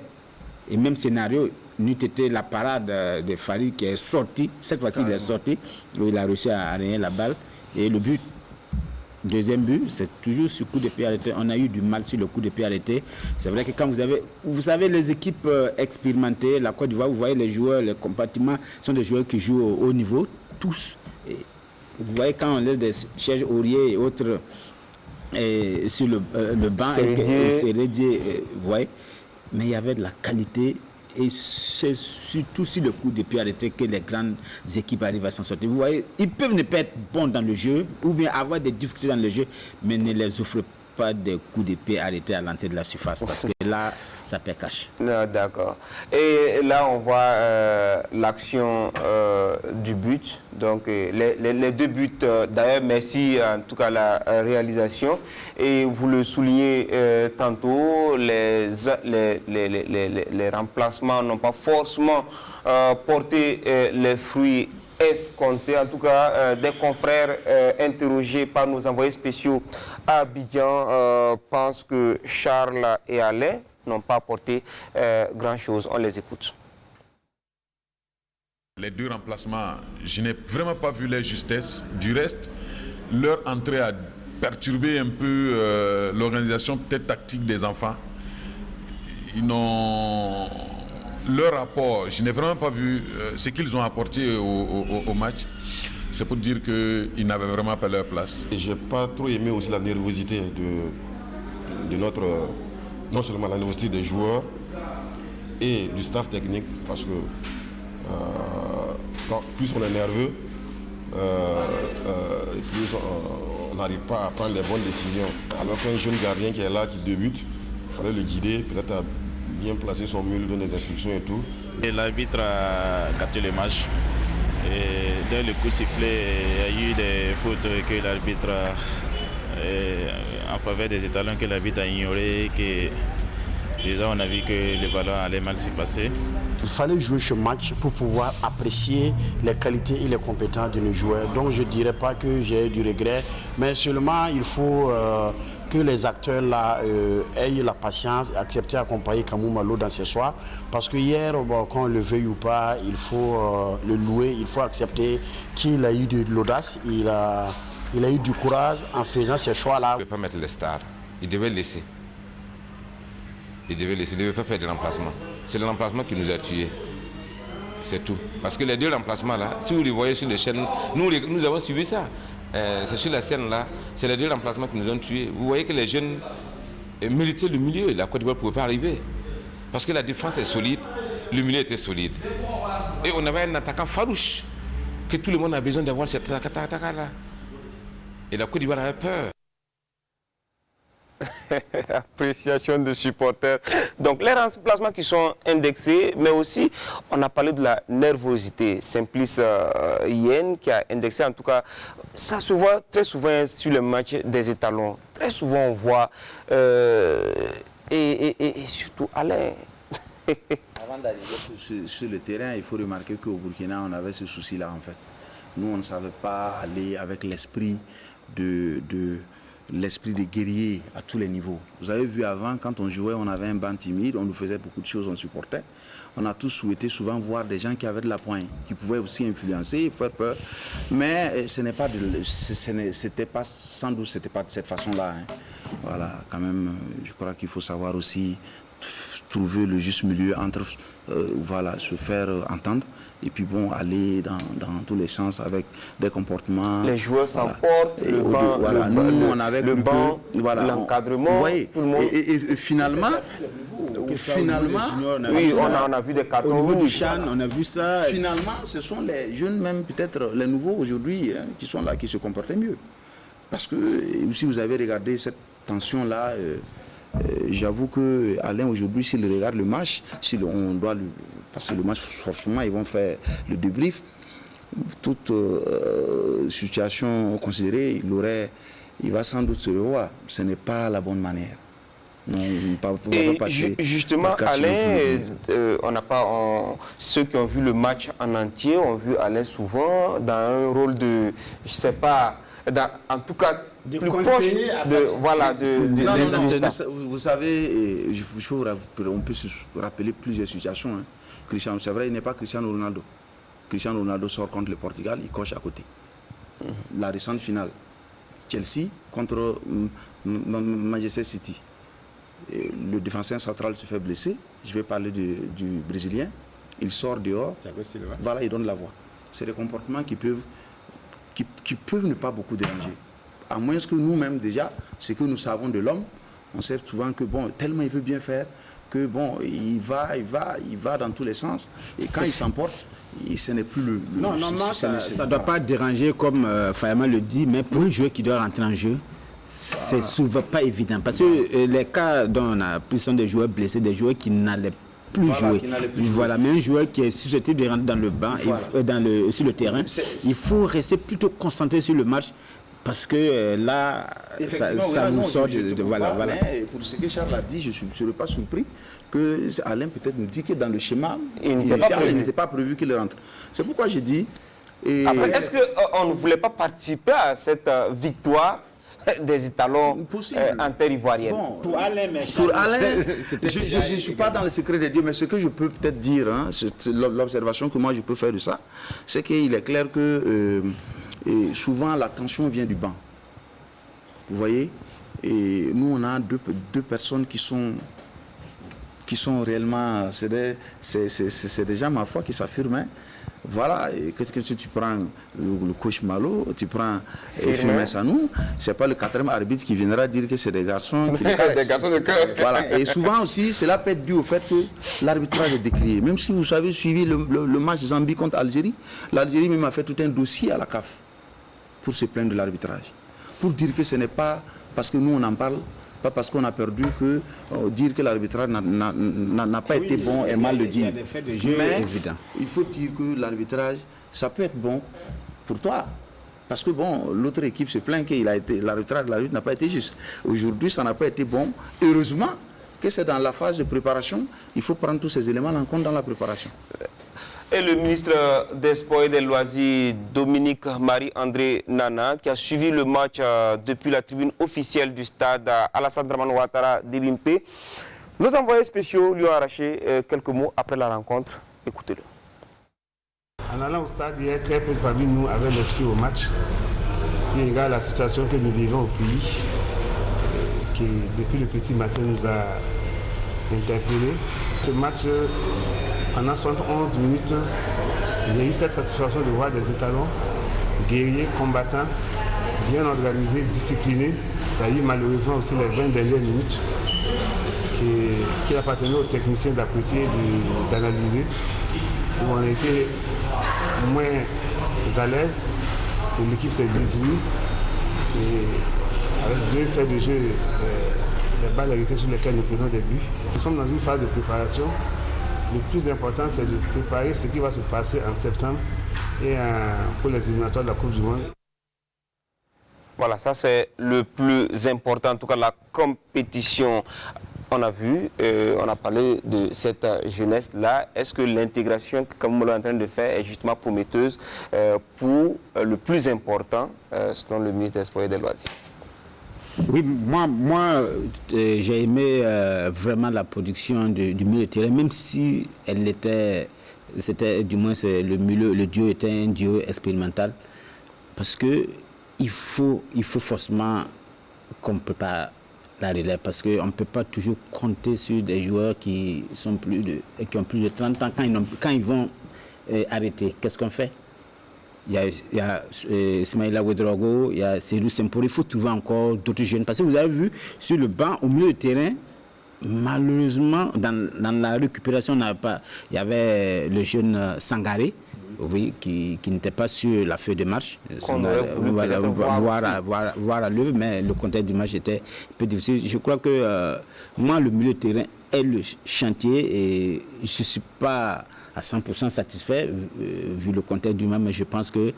Et même scénario, n'eût été la parade de Farid qui est sorti. Cette fois-ci, il est sorti. Il a réussi à arrêter la balle. Et le but. Deuxième but, c'est toujours sur coup de pied arrêté. On a eu du mal sur le coup de pied arrêté. C'est vrai que quand vous savez, les équipes expérimentées, la Côte d'Ivoire, vous voyez les joueurs, les compartiments sont des joueurs qui jouent au haut niveau, tous. Et vous voyez quand on laisse des Serge Aurier et autres sur le banc, c'est Rédier, vous voyez. Mais il y avait de la qualité. Et c'est surtout sur le coup de pied arrêté que les grandes équipes arrivent à s'en sortir. Vous voyez, ils peuvent ne pas être bons dans le jeu ou bien avoir des difficultés dans le jeu, mais ne les offrent pas des coups de pied arrêtés à l'entrée de la surface parce que là, ça peut cacher. D'accord. Et là, on voit l'action du but. Donc, les deux buts, d'ailleurs, merci en tout cas la réalisation. Et vous le soulignez tantôt, les remplacements n'ont pas forcément porté les fruits escomptés. En tout cas, des confrères interrogés par nos envoyés spéciaux à Abidjan pensent que Charles et Alain n'ont pas apporté grand-chose. On les écoute. Les 2 remplacements, je n'ai vraiment pas vu leur justesse. Du reste, leur entrée a perturbé un peu l'organisation peut-être tactique des enfants. Leur rapport, je n'ai vraiment pas vu ce qu'ils ont apporté au match. C'est pour dire qu'ils n'avaient vraiment pas leur place. Je n'ai pas trop aimé aussi la nervosité de notre... non seulement la nervosité des joueurs et du staff technique, parce que plus on est nerveux, plus on n'arrive pas à prendre les bonnes décisions. Alors qu'un jeune gardien qui est là, qui débute, il fallait le guider, peut-être à bien placer son mur, lui donner des instructions et tout. L'arbitre a capté le match. Et dès le coup de sifflet, il y a eu des fautes que l'arbitre en faveur des étalons que l'arbitre a ignoré, que déjà on a vu que le ballon allait mal se passer. Il fallait jouer ce match pour pouvoir apprécier les qualités et les compétences de nos joueurs. Donc je ne dirais pas que j'ai du regret, mais seulement il faut que les acteurs là aient la patience et accepter d'accompagner Kamou Malo dans ce soir. Parce que hier, bon, qu'on le veuille ou pas, il faut le louer, il faut accepter qu'il a eu de l'audace, il a eu du courage en faisant ce choix-là. Il ne devait pas mettre les stars, il devait laisser. Il devait laisser, il ne devait pas faire de remplacement. C'est le remplacement qui nous a tués. C'est tout. Parce que les deux remplacements là, si vous les voyez sur les chaînes, nous avons suivi ça. C'est sur la scène là, c'est les deux remplacements qui nous ont tués. Vous voyez que les jeunes méritaient le milieu. La Côte d'Ivoire ne pouvait pas arriver. Parce que la défense est solide, le milieu était solide. Et on avait un attaquant farouche, que tout le monde a besoin d'avoir cet attaquant là. Et la Côte d'Ivoire avait peur. Appréciation de supporters. Donc les remplacements qui sont indexés, mais aussi on a parlé de la nervosité. Simplice Yen qui a indexé, en tout cas, ça se voit très souvent sur le match des étalons. Très souvent on voit, et surtout Alain. Avant d'arriver sur le terrain, il faut remarquer qu'au Burkina, on avait ce souci-là en fait. Nous, on ne savait pas aller avec l'esprit l'esprit de guerrier à tous les niveaux. Vous avez vu avant, quand on jouait, on avait un banc timide, on nous faisait beaucoup de choses, on supportait. On a tous souhaité souvent voir des gens qui avaient de la poigne, qui pouvaient aussi influencer, faire peur. Mais ce n'est pas c'était pas, sans doute, c'était pas de cette façon-là. Hein. Voilà, quand même, je crois qu'il faut savoir aussi trouver le juste milieu entre, voilà, se faire entendre. Et puis bon, aller dans tous les sens avec des comportements. Les joueurs s'emportent, le banc, voilà, nous on avait le banc, voilà, l'encadrement. Vous voyez, tout le monde. Et finalement, oui, on a vu des cartons rouges. On a vu ça. Finalement, ce sont les jeunes, même peut-être les nouveaux aujourd'hui, hein, qui sont là, qui se comportaient mieux. Parce que si vous avez regardé cette tension-là, j'avoue que Alain aujourd'hui, s'il regarde le match, on doit lui, parce que le match, forcément, ils vont faire le débrief. Toute situation considérée, il va sans doute se revoir. Ce n'est pas la bonne manière. Justement, Alain, ceux qui ont vu le match en entier ont vu Alain souvent dans un rôle de, je ne sais pas, en tout cas, de plus proche de vous savez, on peut se rappeler plusieurs situations. Hein. Cristiano, c'est vrai, il n'est pas Cristiano Ronaldo. Cristiano Ronaldo sort contre le Portugal, il coche à côté. La récente finale, Chelsea contre Manchester City. Et le défenseur central se fait blesser. Je vais parler du Brésilien. Il sort dehors. Voilà, il donne la voix. C'est des comportements qui peuvent ne pas beaucoup déranger. À moins que nous-mêmes, déjà, ce que nous savons de l'homme, on sait souvent que, bon, tellement il veut bien faire, que, bon, il va dans tous les sens. Et quand il s'emporte, ce n'est plus le... Non, normalement, ça ne doit pas déranger, comme Fayama le dit, mais pour un joueur qui doit rentrer en jeu, c'est souvent pas évident. Parce que les cas dont on a pris sont des joueurs blessés, des joueurs qui n'allaient plus jouer. Voilà, mais un joueur qui est susceptible de rentrer dans le banc, sur le terrain, il faut rester plutôt concentré sur le match. Parce que là, ça nous sort de... Voilà. Pour ce que Charles a dit, je ne serais pas surpris que Alain peut-être nous dit que dans le schéma, il n'était pas prévu qu'il rentre. C'est pourquoi j'ai dit... Est-ce qu'on ne voulait pas participer à cette victoire des étalons inter-ivoiriens? Pour Alain, je ne suis pas dans le secret des dieux, mais ce que je peux peut-être dire, hein, l'observation que moi je peux faire de ça, c'est qu'il est clair que... Et souvent, la tension vient du banc. Vous voyez? Et nous, on a deux personnes qui sont réellement... C'est des gens, ma foi, qui s'affirment. Hein. Voilà, et que tu prends le coach Malo, tu prends Firmin Sanou, c'est pas le quatrième arbitre qui viendra dire que c'est des garçons qui des garçons de cœur. Voilà, et souvent aussi, cela peut être dû au fait que l'arbitrage est décrié. Même si vous avez suivi le match Zambie contre Algérie, l'Algérie même a fait tout un dossier à la CAF pour se plaindre de l'arbitrage. Pour dire que ce n'est pas parce que nous on en parle, pas parce qu'on a perdu que dire que l'arbitrage n'a pas été bon et mal le dire. Mais il faut dire que l'arbitrage, ça peut être bon pour toi. Parce que bon, l'autre équipe se plaint que l'arbitrage n'a pas été juste. Aujourd'hui, ça n'a pas été bon. Heureusement que c'est dans la phase de préparation. Il faut prendre tous ces éléments en compte dans la préparation. Et le ministre des Sports et des Loisirs, Dominique Marie-André Nana, qui a suivi le match depuis la tribune officielle du stade Alassane Dramane Ouattara d'Ebimpe. Nos envoyés spéciaux lui ont arraché quelques mots après la rencontre. Écoutez-le. En allant au stade, il y a très peu parmi nous avec l'esprit au match. Il regarde la situation que nous vivons au pays, qui depuis le petit matin nous a interpellés. Ce match, pendant 71 minutes, il y a eu cette satisfaction de voir des étalons guerriers, combattants, bien organisés, disciplinés. Il y a eu malheureusement aussi les 20 dernières minutes qui appartenaient aux techniciens d'apprécier, d'analyser, où on a été moins à l'aise, et l'équipe s'est désunie. Et avec deux faits de jeu, les balles arrêtées sur lesquelles nous prenons des buts. Nous sommes dans une phase de préparation. Le plus important, c'est de préparer ce qui va se passer en septembre et pour les éliminatoires de la Coupe du Monde. Voilà, ça c'est le plus important, en tout cas la compétition. On a vu, on a parlé de cette jeunesse-là. Est-ce que l'intégration que Kamou est en train de faire est justement prometteuse pour le plus important, selon le ministre des Sports et des Loisirs? Oui, moi j'ai aimé vraiment la production du milieu de terrain, même si elle était, du moins le duo était un duo expérimental, parce que il faut forcément qu'on prépare la relève, parce qu'on ne peut pas toujours compter sur des joueurs qui ont plus de 30 ans. Quand ils vont arrêter, qu'est-ce qu'on fait? Il y a Ismaïla Ouedraogo, il y a Serou Sempori. Il faut trouver encore d'autres jeunes. Parce que vous avez vu, sur le banc, au milieu du terrain, malheureusement, dans la récupération, il y avait le jeune Sangaré, oui, qui n'était pas sur la feuille de match. Voir à l'œuvre, mais le contexte du match était un peu difficile. Je crois que moi, le milieu de terrain est le chantier et je ne suis pas à 100% satisfait vu le contexte du match, mais je pense que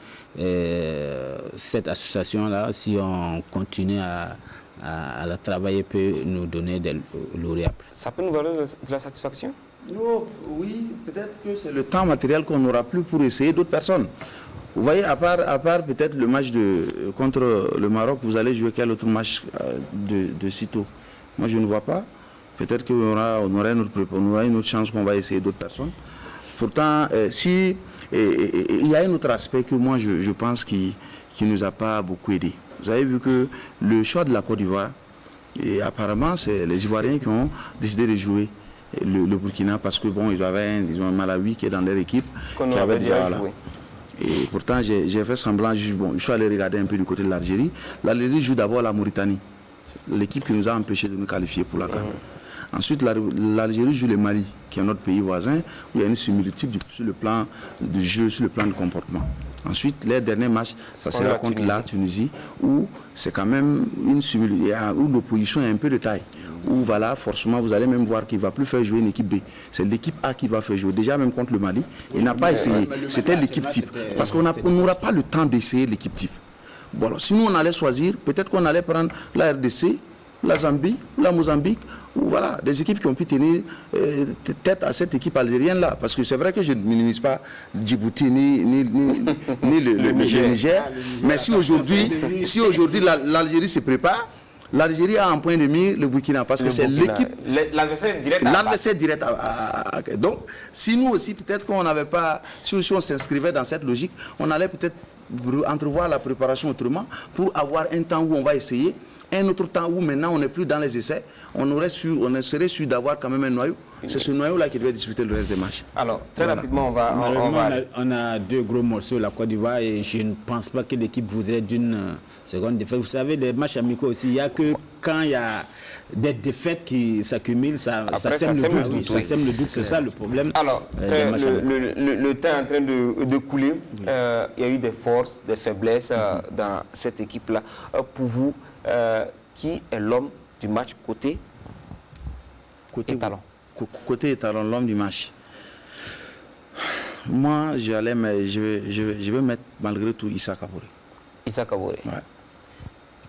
cette association-là, si on continue à la travailler, peut nous donner des lauréats. Ça peut nous valoir de la satisfaction? Non, oui, peut-être que c'est le temps matériel qu'on n'aura plus pour essayer d'autres personnes. Vous voyez, à part peut-être le match contre le Maroc, vous allez jouer quel autre match de sitôt? Moi, je ne vois pas. Peut-être qu'on aura une autre chance qu'on va essayer d'autres personnes. Pourtant, il y a un autre aspect que moi, je pense qui ne nous a pas beaucoup aidé. Vous avez vu que le choix de la Côte d'Ivoire, et apparemment, c'est les Ivoiriens qui ont décidé de jouer le Burkina, parce que bon, ils ont un Malawi qui est dans leur équipe, qui avait déjà joué. Et pourtant, j'ai fait semblant, je suis allé regarder un peu du côté de l'Algérie. L'Algérie joue d'abord la Mauritanie, l'équipe qui nous a empêché de nous qualifier pour la CAN. Ensuite, l'Algérie joue le Mali, qui est notre pays voisin, où il y a une similitude sur le plan du jeu, sur le plan du comportement. Ensuite, les derniers matchs, ça sera contre la Tunisie, où c'est quand même une similitude, où l'opposition est un peu de taille. Où voilà, forcément, vous allez même voir qu'il ne va plus faire jouer une équipe B. C'est l'équipe A qui va faire jouer. Déjà, même contre le Mali, il n'a pas essayé. C'était l'équipe type. Parce qu'on n'aura pas le temps d'essayer l'équipe type. Bon, alors, si nous, on allait choisir, peut-être qu'on allait prendre la RDC, la Zambie, la Mozambique, ou voilà, des équipes qui ont pu tenir tête à cette équipe algérienne-là. Parce que c'est vrai que je ne minimise pas Djibouti ni le Niger. Mais si aujourd'hui l'Algérie se prépare, l'Algérie a un point de mire le Burkina, parce que c'est l'équipe. L'adversaire direct. Donc, si nous aussi, peut-être qu'on n'avait pas, si on s'inscrivait dans cette logique, on allait peut-être entrevoir la préparation autrement pour avoir un temps où on va essayer. Un autre temps où maintenant on n'est plus dans les essais, on serait sûr d'avoir quand même un noyau. C'est ce noyau-là qui devait disputer le reste des matchs. Alors, très rapidement, on a deux gros morceaux, la Côte d'Ivoire, et je ne pense pas que l'équipe voudrait d'une seconde défaite. Vous savez, les matchs amicaux aussi, il n'y a que quand il y a des défaites qui s'accumulent, ça sème le doute. Ça sème le doute, c'est ça le problème. Alors, le temps est en train de couler. Oui. Il y a eu des forces, des faiblesses dans cette équipe-là. Pour vous, qui est l'homme du match côté étalon? Côté étalon, l'homme du match. Moi, je vais mettre malgré tout Issa Kaboré. Issa Kaboré. Ouais.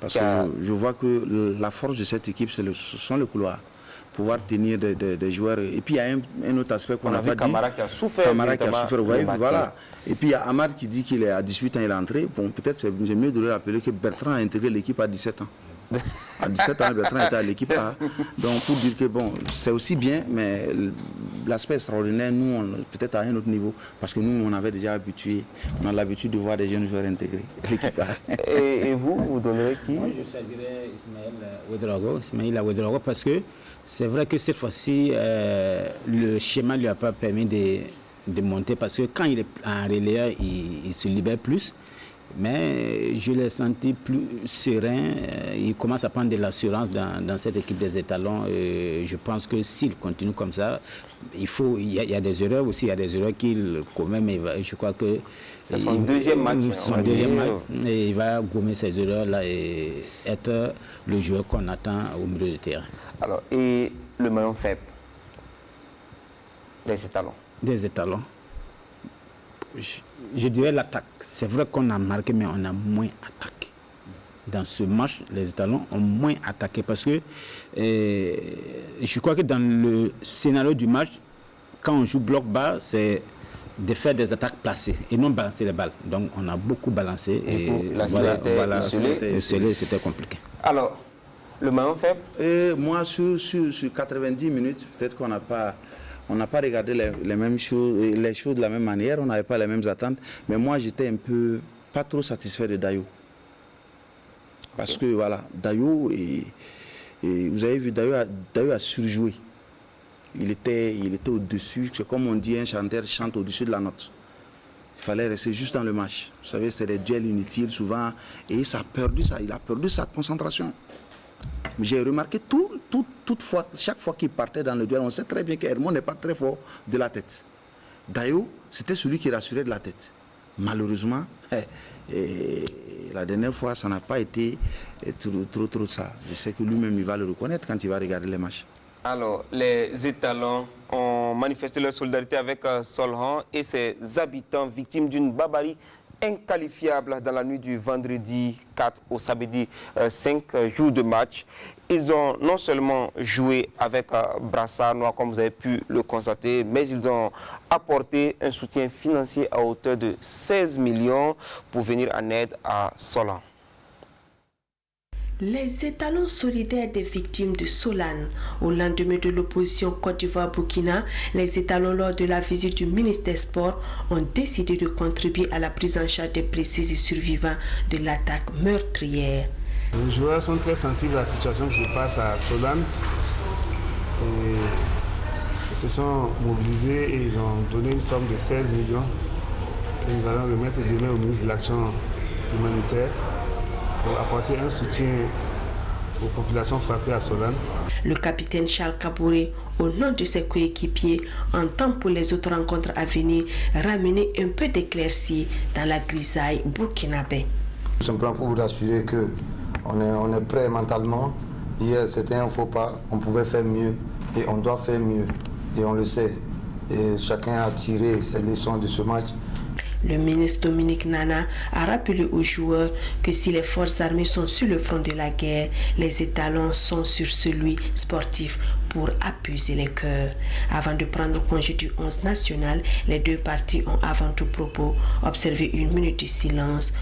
Parce que je vois que la force de cette équipe, ce sont les couloirs. pouvoir tenir des joueurs. Et puis il y a un autre aspect qu'on n'a pas dit. Camara qui a souffert. Camara qui a souffert, voilà. Et puis il y a Amad qui dit qu'il est à 18 ans, il est entré. Bon, peut-être c'est mieux de le rappeler que Bertrand a intégré l'équipe à 17 ans. À 17 ans, Bertrand était à l'équipe A. Donc pour dire que bon, c'est aussi bien, mais l'aspect extraordinaire, nous, peut-être à un autre niveau, parce que nous, on avait déjà habitué, on a l'habitude de voir des jeunes joueurs intégrés à l'équipe A. Et vous donnerez qui? Moi, je choisirais Ismaïla Ouedraogo, parce que c'est vrai que cette fois-ci, le schéma ne lui a pas permis de monter, parce que quand il est en relayeur, il se libère plus. Mais je l'ai senti plus serein. Il commence à prendre de l'assurance dans cette équipe des étalons. Je pense que s'il continue comme ça, il y a des erreurs aussi. Il y a des erreurs qu'il commet, mais je crois que c'est son deuxième match. Et il va gommer ces erreurs-là et être le joueur qu'on attend au milieu de terrain. Alors, et le maillon faible des étalons? Des étalons. Je dirais l'attaque. C'est vrai qu'on a marqué, mais on a moins attaqué. Dans ce match, les étalons ont moins attaqué parce que je crois que dans le scénario du match, quand on joue bloc bas, c'est de faire des attaques placées et non balancer les balles. Donc on a beaucoup balancé et c'était compliqué. Alors, le maillon faible? Moi, sur 90 minutes, peut-être qu'on n'a pas... On n'a pas regardé les mêmes choses, les choses de la même manière, on n'avait pas les mêmes attentes. Mais moi, j'étais un peu pas trop satisfait de Dayo. Parce que voilà, Dayo, vous avez vu, Dayo a surjoué. Il était au-dessus, c'est comme on dit, un chanteur chante au-dessus de la note. Il fallait rester juste dans le match. Vous savez, c'était des duels inutiles souvent. Et il a perdu sa concentration. J'ai remarqué toutefois, chaque fois qu'il partait dans le duel, on sait très bien qu'Hermon n'est pas très fort de la tête. Dayo, c'était celui qui rassurait de la tête. Malheureusement, la dernière fois, ça n'a pas été trop ça. Je sais que lui-même, il va le reconnaître quand il va regarder les matchs. Alors, les étalons ont manifesté leur solidarité avec Solhan et ses habitants victimes d'une barbarie inqualifiable dans la nuit du vendredi 4 au samedi 5 jours de match. Ils ont non seulement joué avec brassard noir comme vous avez pu le constater, mais ils ont apporté un soutien financier à hauteur de 16 millions pour venir en aide à Solhan. Les étalons solidaires des victimes de Solane. Au lendemain de l'opposition Côte d'Ivoire-Burkina, les étalons, lors de la visite du ministre des Sports, ont décidé de contribuer à la prise en charge des blessés et survivants de l'attaque meurtrière. Les joueurs sont très sensibles à la situation qui se passe à Solane. Ils se sont mobilisés et ils ont donné une somme de 16 millions que nous allons remettre demain au ministre de l'Action humanitaire pour apporter un soutien aux populations frappées à Solane. Le capitaine Charles Kabouré, au nom de ses coéquipiers, entend pour les autres rencontres à venir ramener un peu d'éclaircie dans la grisaille burkinabé. Simplement pour vous rassurer qu'on est prêt mentalement. Hier, c'était un faux pas. On pouvait faire mieux et on doit faire mieux. Et on le sait. Et chacun a tiré ses leçons de ce match. Le ministre Dominique Nana a rappelé aux joueurs que si les forces armées sont sur le front de la guerre, les étalons sont sur celui sportif pour apaiser les cœurs. Avant de prendre congé du 11 national, les deux parties ont avant tout propos observé une minute de silence.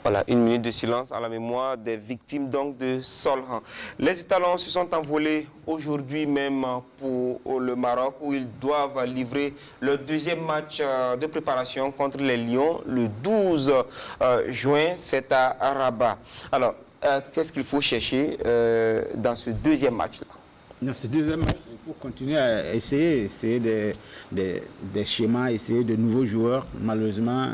Voilà, une minute de silence à la mémoire des victimes donc de Solhan. Les étalons se sont envolés aujourd'hui même pour le Maroc où ils doivent livrer le deuxième match de préparation contre les Lions le 12 juin, c'est à Rabat. Alors, qu'est-ce qu'il faut chercher dans ce deuxième match-là? Dans ce deuxième match, il faut continuer à essayer des schémas, essayer de nouveaux joueurs. Malheureusement,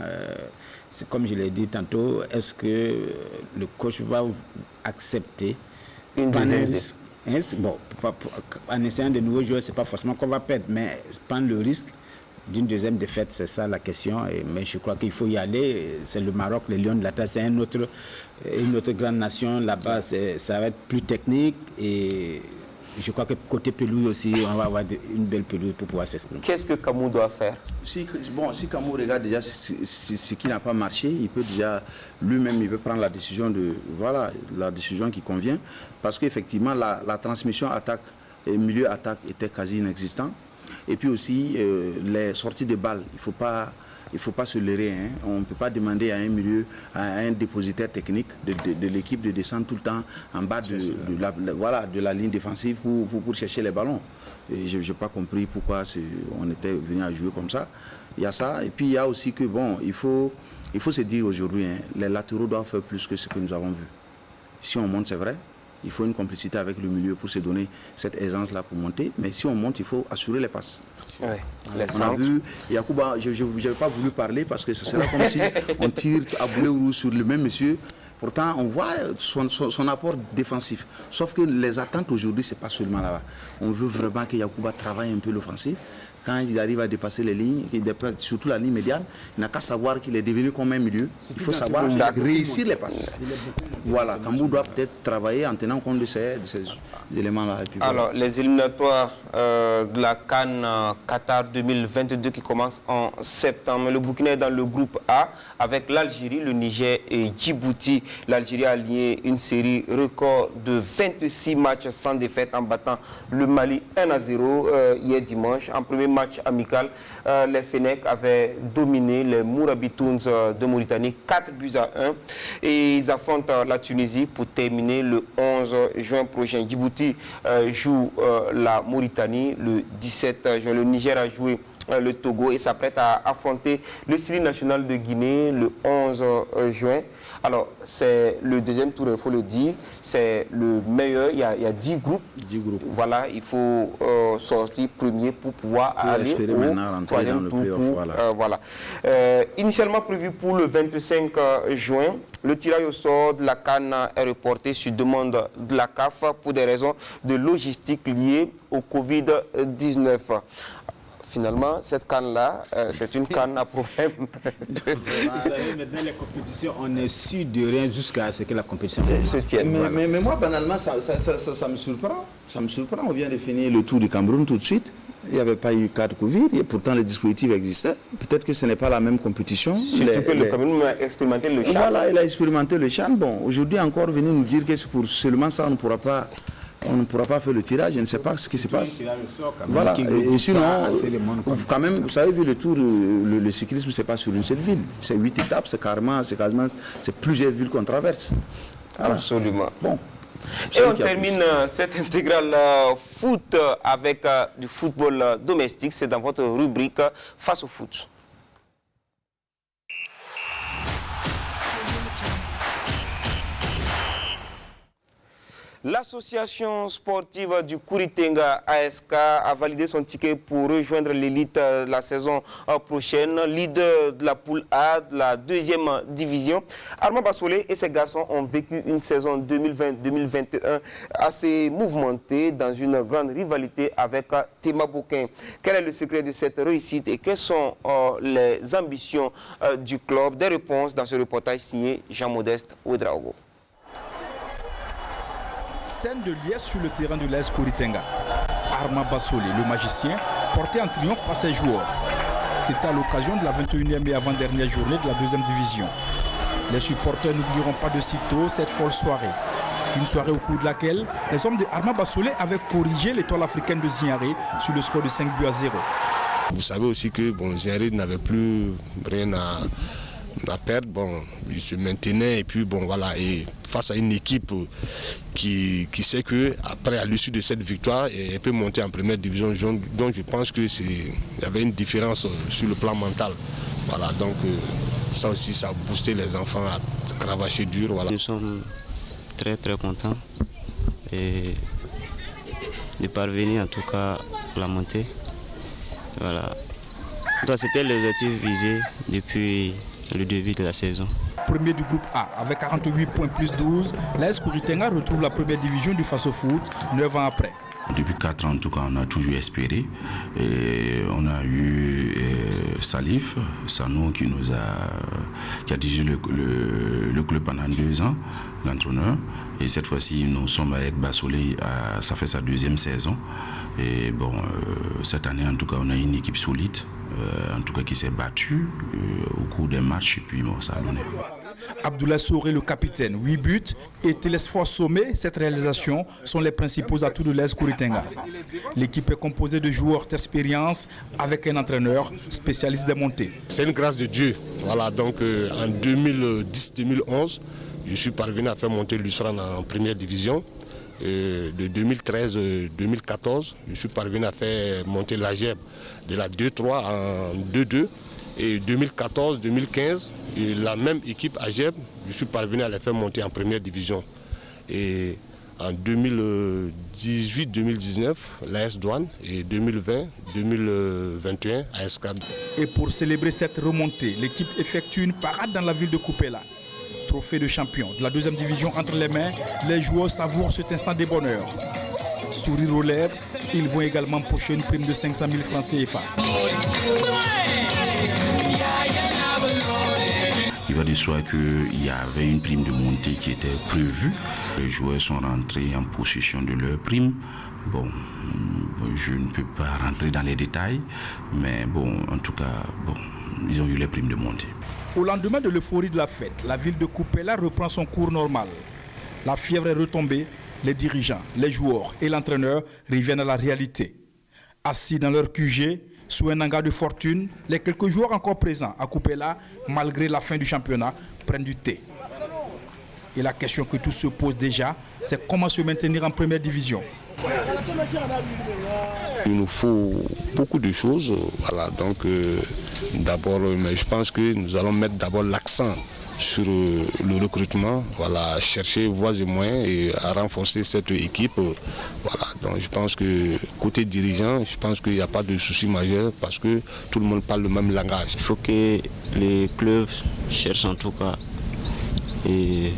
c'est comme je l'ai dit tantôt, est-ce que le coach va accepter prendre un risque? Bon, en essayant de nouveaux joueurs, ce n'est pas forcément qu'on va perdre, mais prendre le risque d'une deuxième défaite, c'est ça la question. Mais je crois qu'il faut y aller. C'est le Maroc, les Lions de la Terre, c'est une autre grande nation. Là-bas, ça va être plus technique et je crois que côté pelouse aussi, on va avoir une belle pelouse pour pouvoir s'exprimer. Qu'est-ce que Camou doit faire? Si Camou regarde déjà ce qui n'a pas marché, il peut déjà lui-même prendre la décision la décision qui convient, parce qu'effectivement la transmission attaque et milieu attaque était quasi inexistant. Et puis aussi les sorties de balles, il faut pas se leurrer. Hein. On ne peut pas demander à un milieu, à un dépositaire technique de l'équipe de descendre tout le temps en bas de la ligne défensive pour chercher les ballons. Et je n'ai pas compris pourquoi on était venu à jouer comme ça. Il y a ça. Et puis il y a aussi que, il faut se dire aujourd'hui, hein, les latéraux doivent faire plus que ce que nous avons vu. Si on monte, c'est vrai. Il faut une complicité avec le milieu pour se donner cette aisance-là pour monter. Mais si on monte, il faut assurer les passes. Oui, on a vu Yacouba, je n'avais pas voulu parler parce que ce serait comme si on tire à boulet rouge sur le même monsieur. Pourtant, on voit son apport défensif. Sauf que les attentes aujourd'hui, ce n'est pas seulement là-bas. On veut vraiment que Yacouba travaille un peu l'offensif. Quand il arrive à dépasser les lignes, surtout la ligne médiane, il n'a qu'à savoir qu'il est devenu comme un milieu. Il faut savoir réussir les passes. Voilà, Camou doit peut-être travailler en tenant compte de ces éléments-là. Alors, les éliminatoires de la CAN Qatar 2022 qui commencent en septembre. Le Burkina est dans le groupe A avec l'Algérie, le Niger et Djibouti. L'Algérie a lié une série record de 26 matchs sans défaite en battant le Mali 1-0 hier dimanche. En premier match amical, les Fennecs avaient dominé les Mourabitouns de Mauritanie 4-1 et ils affrontent la Tunisie pour terminer le 11 juin prochain. Djibouti joue la Mauritanie le 17 juin. Le Niger a joué le Togo et s'apprête à affronter le Syrie national de Guinée le 11 juin. Alors, c'est le deuxième tour, il faut le dire, c'est le meilleur, il y a 10 groupes. 10 groupes. Voilà, il faut sortir premier pour pouvoir aller au troisième tour. Voilà. Initialement prévu pour le 25 juin, le tirage au sort de la CAN est reporté sur demande de la CAF pour des raisons de logistique liées au Covid-19. Finalement, cette canne-là, c'est une canne à problème. Vous savez, maintenant, les compétitions, on est sûr de rien jusqu'à ce que la compétition se tienne. Mais moi, banalement, ça me surprend. Ça me surprend. On vient de finir le Tour du Cameroun tout de suite. Il n'y avait pas eu cas de Covid. Et pourtant, les dispositifs existaient. Peut-être que ce n'est pas la même compétition. Surtout que le Cameroun a expérimenté le CHAN. Voilà, il a expérimenté le CHAN. Bon, aujourd'hui, encore venir nous dire que c'est pour seulement ça, on ne pourra pas faire le tirage, je ne sais pas ce qui se passe. Voilà. Et sinon, quand même, vous savez, vu le tour, le cyclisme, ce n'est pas sur une seule ville. C'est 8 étapes, c'est plusieurs villes qu'on traverse. Voilà. Absolument. Bon. Et on termine cette intégrale foot avec du football domestique. C'est dans votre rubrique Face au foot. L'association sportive du Kouritenga ASK a validé son ticket pour rejoindre l'élite la saison prochaine, leader de la poule A de la 2e division. Armand Bassolé et ses garçons ont vécu une saison 2020-2021 assez mouvementée dans une grande rivalité avec Tema Bokin. Quel est le secret de cette réussite et quelles sont les ambitions du club? Des réponses dans ce reportage signé Jean-Modeste Ouedraogo. Scène de liesse sur le terrain de l'AS Kouritenga. Armand Bassolé, le magicien, porté en triomphe par ses joueurs. C'était à l'occasion de la 21e et avant-dernière journée de la 2e division. Les supporters n'oublieront pas de sitôt cette folle soirée. Une soirée au cours de laquelle les hommes de Armand Bassolé avaient corrigé l'étoile africaine de Ziaré sur le score de 5-0. Vous savez aussi que Ziaré n'avait plus rien à perdre, il se maintenait et puis voilà, et face à une équipe qui sait que après à l'issue de cette victoire, elle peut monter en première division, donc je pense que il y avait une différence sur le plan mental. Voilà, donc ça aussi, ça a boosté les enfants à cravacher dur. Voilà. Nous sommes très contents et de parvenir en tout cas à la montée. Voilà. Donc c'était l'objectif visé depuis le début de la saison. Premier du groupe A, avec 48 points plus 12, l'AS Kouritenga retrouve la première division du Face au foot 9 ans après. Depuis 4 ans, en tout cas, on a toujours espéré. Et on a eu Salif Sanou qui a dirigé le club pendant 2 ans, l'entraîneur. Et cette fois-ci, nous sommes avec Bassolé, ça fait sa 2e saison. Et bon, cette année, en tout cas, on a une équipe solide, en tout cas qui s'est battue au cours des matchs, et puis bon, ça a donné. Abdoulaye Souré, le capitaine, 8 buts, et Télésphore Sommet, cette réalisation sont les principaux atouts de l'AS Kouritenga. L'équipe est composée de joueurs d'expérience avec un entraîneur spécialiste des montées. C'est une grâce de Dieu. Voilà, donc en 2010-2011, je suis parvenu à faire monter Lucerne en première division. De 2013-2014, je suis parvenu à faire monter l'AGEB de la 2-3 en 2-2. Et 2014-2015, la même équipe AGEB, je suis parvenu à les faire monter en première division. Et en 2018-2019, l'AS Douane et 2020-2021, AS Cadre. Et pour célébrer cette remontée, l'équipe effectue une parade dans la ville de Kupela. Trophée de champion de la 2e division entre les mains, les joueurs savourent cet instant de bonheur. Sourire aux lèvres, ils vont également pocher une prime de 500 000 francs CFA. Il va de soi qu'il y avait une prime de montée qui était prévue. Les joueurs sont rentrés en possession de leur prime. Bon, je ne peux pas rentrer dans les détails, mais bon, en tout cas, bon, ils ont eu les primes de montée. Au lendemain de l'euphorie de la fête, la ville de Kupela reprend son cours normal. La fièvre est retombée, les dirigeants, les joueurs et l'entraîneur reviennent à la réalité. Assis dans leur QG, sous un hangar de fortune, les quelques joueurs encore présents à Kupela, malgré la fin du championnat, prennent du thé. Et la question que tous se posent déjà, c'est comment se maintenir en première division. Il nous faut beaucoup de choses. Voilà, donc d'abord, mais je pense que nous allons mettre d'abord l'accent sur le recrutement, voilà, chercher voies et moyens et à renforcer cette équipe. Voilà, donc je pense que côté dirigeant, je pense qu'il n'y a pas de souci majeur parce que tout le monde parle le même langage. Il faut que les clubs cherchent en tout cas et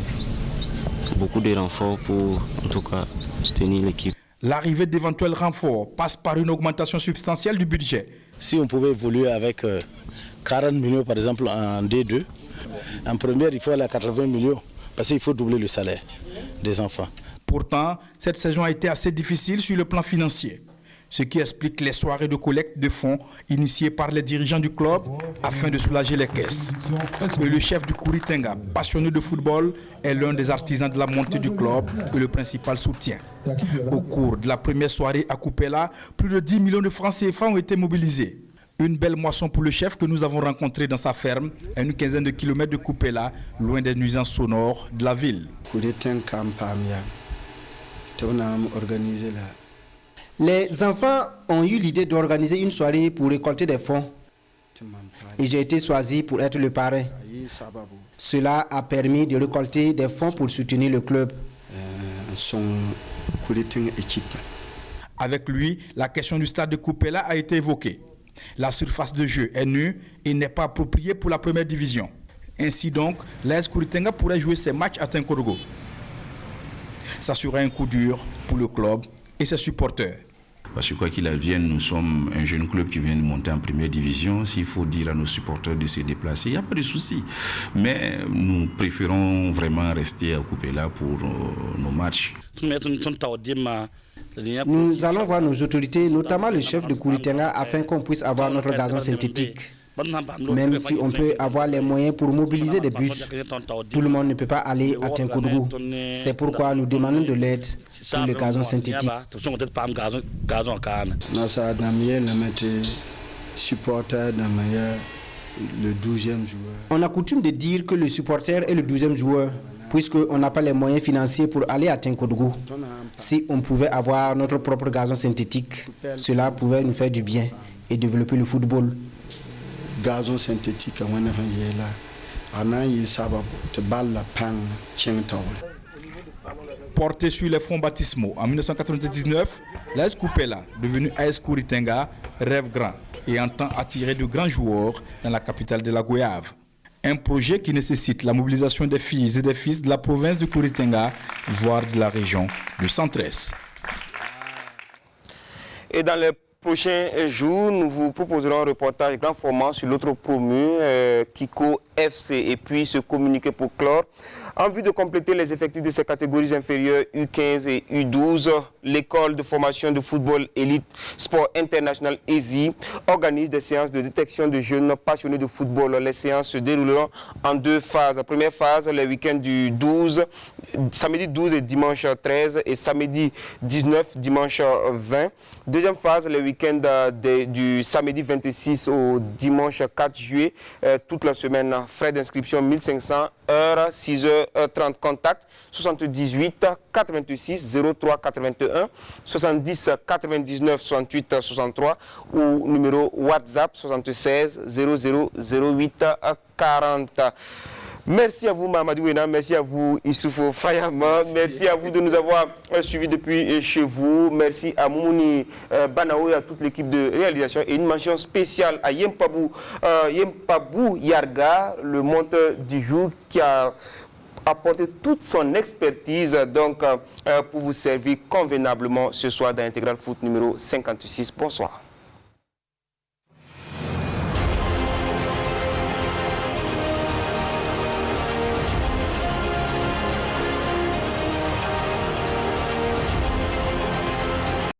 beaucoup de renforts pour en tout cas soutenir l'équipe. L'arrivée d'éventuels renforts passe par une augmentation substantielle du budget. Si on pouvait évoluer avec 40 millions par exemple en D2, en première il faut aller à 80 millions parce qu'il faut doubler le salaire des enfants. Pourtant, cette saison a été assez difficile sur le plan financier, ce qui explique les soirées de collecte de fonds initiées par les dirigeants du club afin de soulager les caisses. Et le chef du Kouritenga, passionné de football, est l'un des artisans de la montée du club et le principal soutien. Au cours de la première soirée à Kupela, plus de 10 millions de francs CFA ont été mobilisés. Une belle moisson pour le chef que nous avons rencontré dans sa ferme, à une quinzaine de kilomètres de Kupela, loin des nuisances sonores de la ville. Les enfants ont eu l'idée d'organiser une soirée pour récolter des fonds. Et j'ai été choisi pour être le parrain. Cela a permis de récolter des fonds pour soutenir le club. Avec lui, la question du stade de Kupela a été évoquée. La surface de jeu est nue et n'est pas appropriée pour la première division. Ainsi donc, l'AS Kouritenga pourrait jouer ses matchs à Tinkorgo. Ça sera un coup dur pour le club et ses supporters. Parce que quoi qu'il advienne, nous sommes un jeune club qui vient de monter en première division. S'il faut dire à nos supporters de se déplacer, il n'y a pas de souci. Mais nous préférons vraiment rester à Kupela pour nos matchs. Nous allons voir nos autorités, notamment le chef de Kouritenga, afin qu'on puisse avoir notre gazon synthétique. Même si on peut avoir les moyens pour mobiliser des bus, tout le monde ne peut pas aller à Tinkodougou. C'est pourquoi nous demandons de l'aide pour le gazon synthétique. On a coutume de dire que le supporter est le 12e joueur, puisqu'on n'a pas les moyens financiers pour aller à Tinkodougou. Si on pouvait avoir notre propre gazon synthétique, cela pouvait nous faire du bien et développer le football. Gazon synthétique Porté sur les fonds baptismaux en 1999, l'AS Kupela, devenu AS Kouritenga, rêve grand et entend attirer de grands joueurs dans la capitale de la Goyave. Un projet qui nécessite la mobilisation des filles et des fils de la province de Kouritenga, voire de la région du Centre-Est. Et dans les prochains jours, nous vous proposerons un reportage grand format sur l'autre promu, Kiko FC, et puis ce communiqué pour clore. En vue de compléter les effectifs de ces catégories inférieures U15 et U12, l'école de formation de football élite Sport International ESI organise des séances de détection de jeunes passionnés de football. Les séances se dérouleront en 2 phases. La première phase, les week-ends du 12, samedi 12 et dimanche 13, et samedi 19, dimanche 20. Deuxième phase, les week-ends du samedi 26 au dimanche 4 juillet, toute la semaine. Frais d'inscription 1500, heure 6h30. Contact 78 86 03 81 70 99 68 63 ou numéro WhatsApp 76 00 08 40. Merci à vous, Mamadou Wena. Merci à vous, Issoufou Fayama. Merci à vous de nous avoir suivis depuis chez vous. Merci à Moumouni Banao et à toute l'équipe de réalisation. Et une mention spéciale à Yempabou Yarga, le monteur du jour, qui a apporté toute son expertise pour vous servir convenablement ce soir dans Intégral Foot numéro 56. Bonsoir.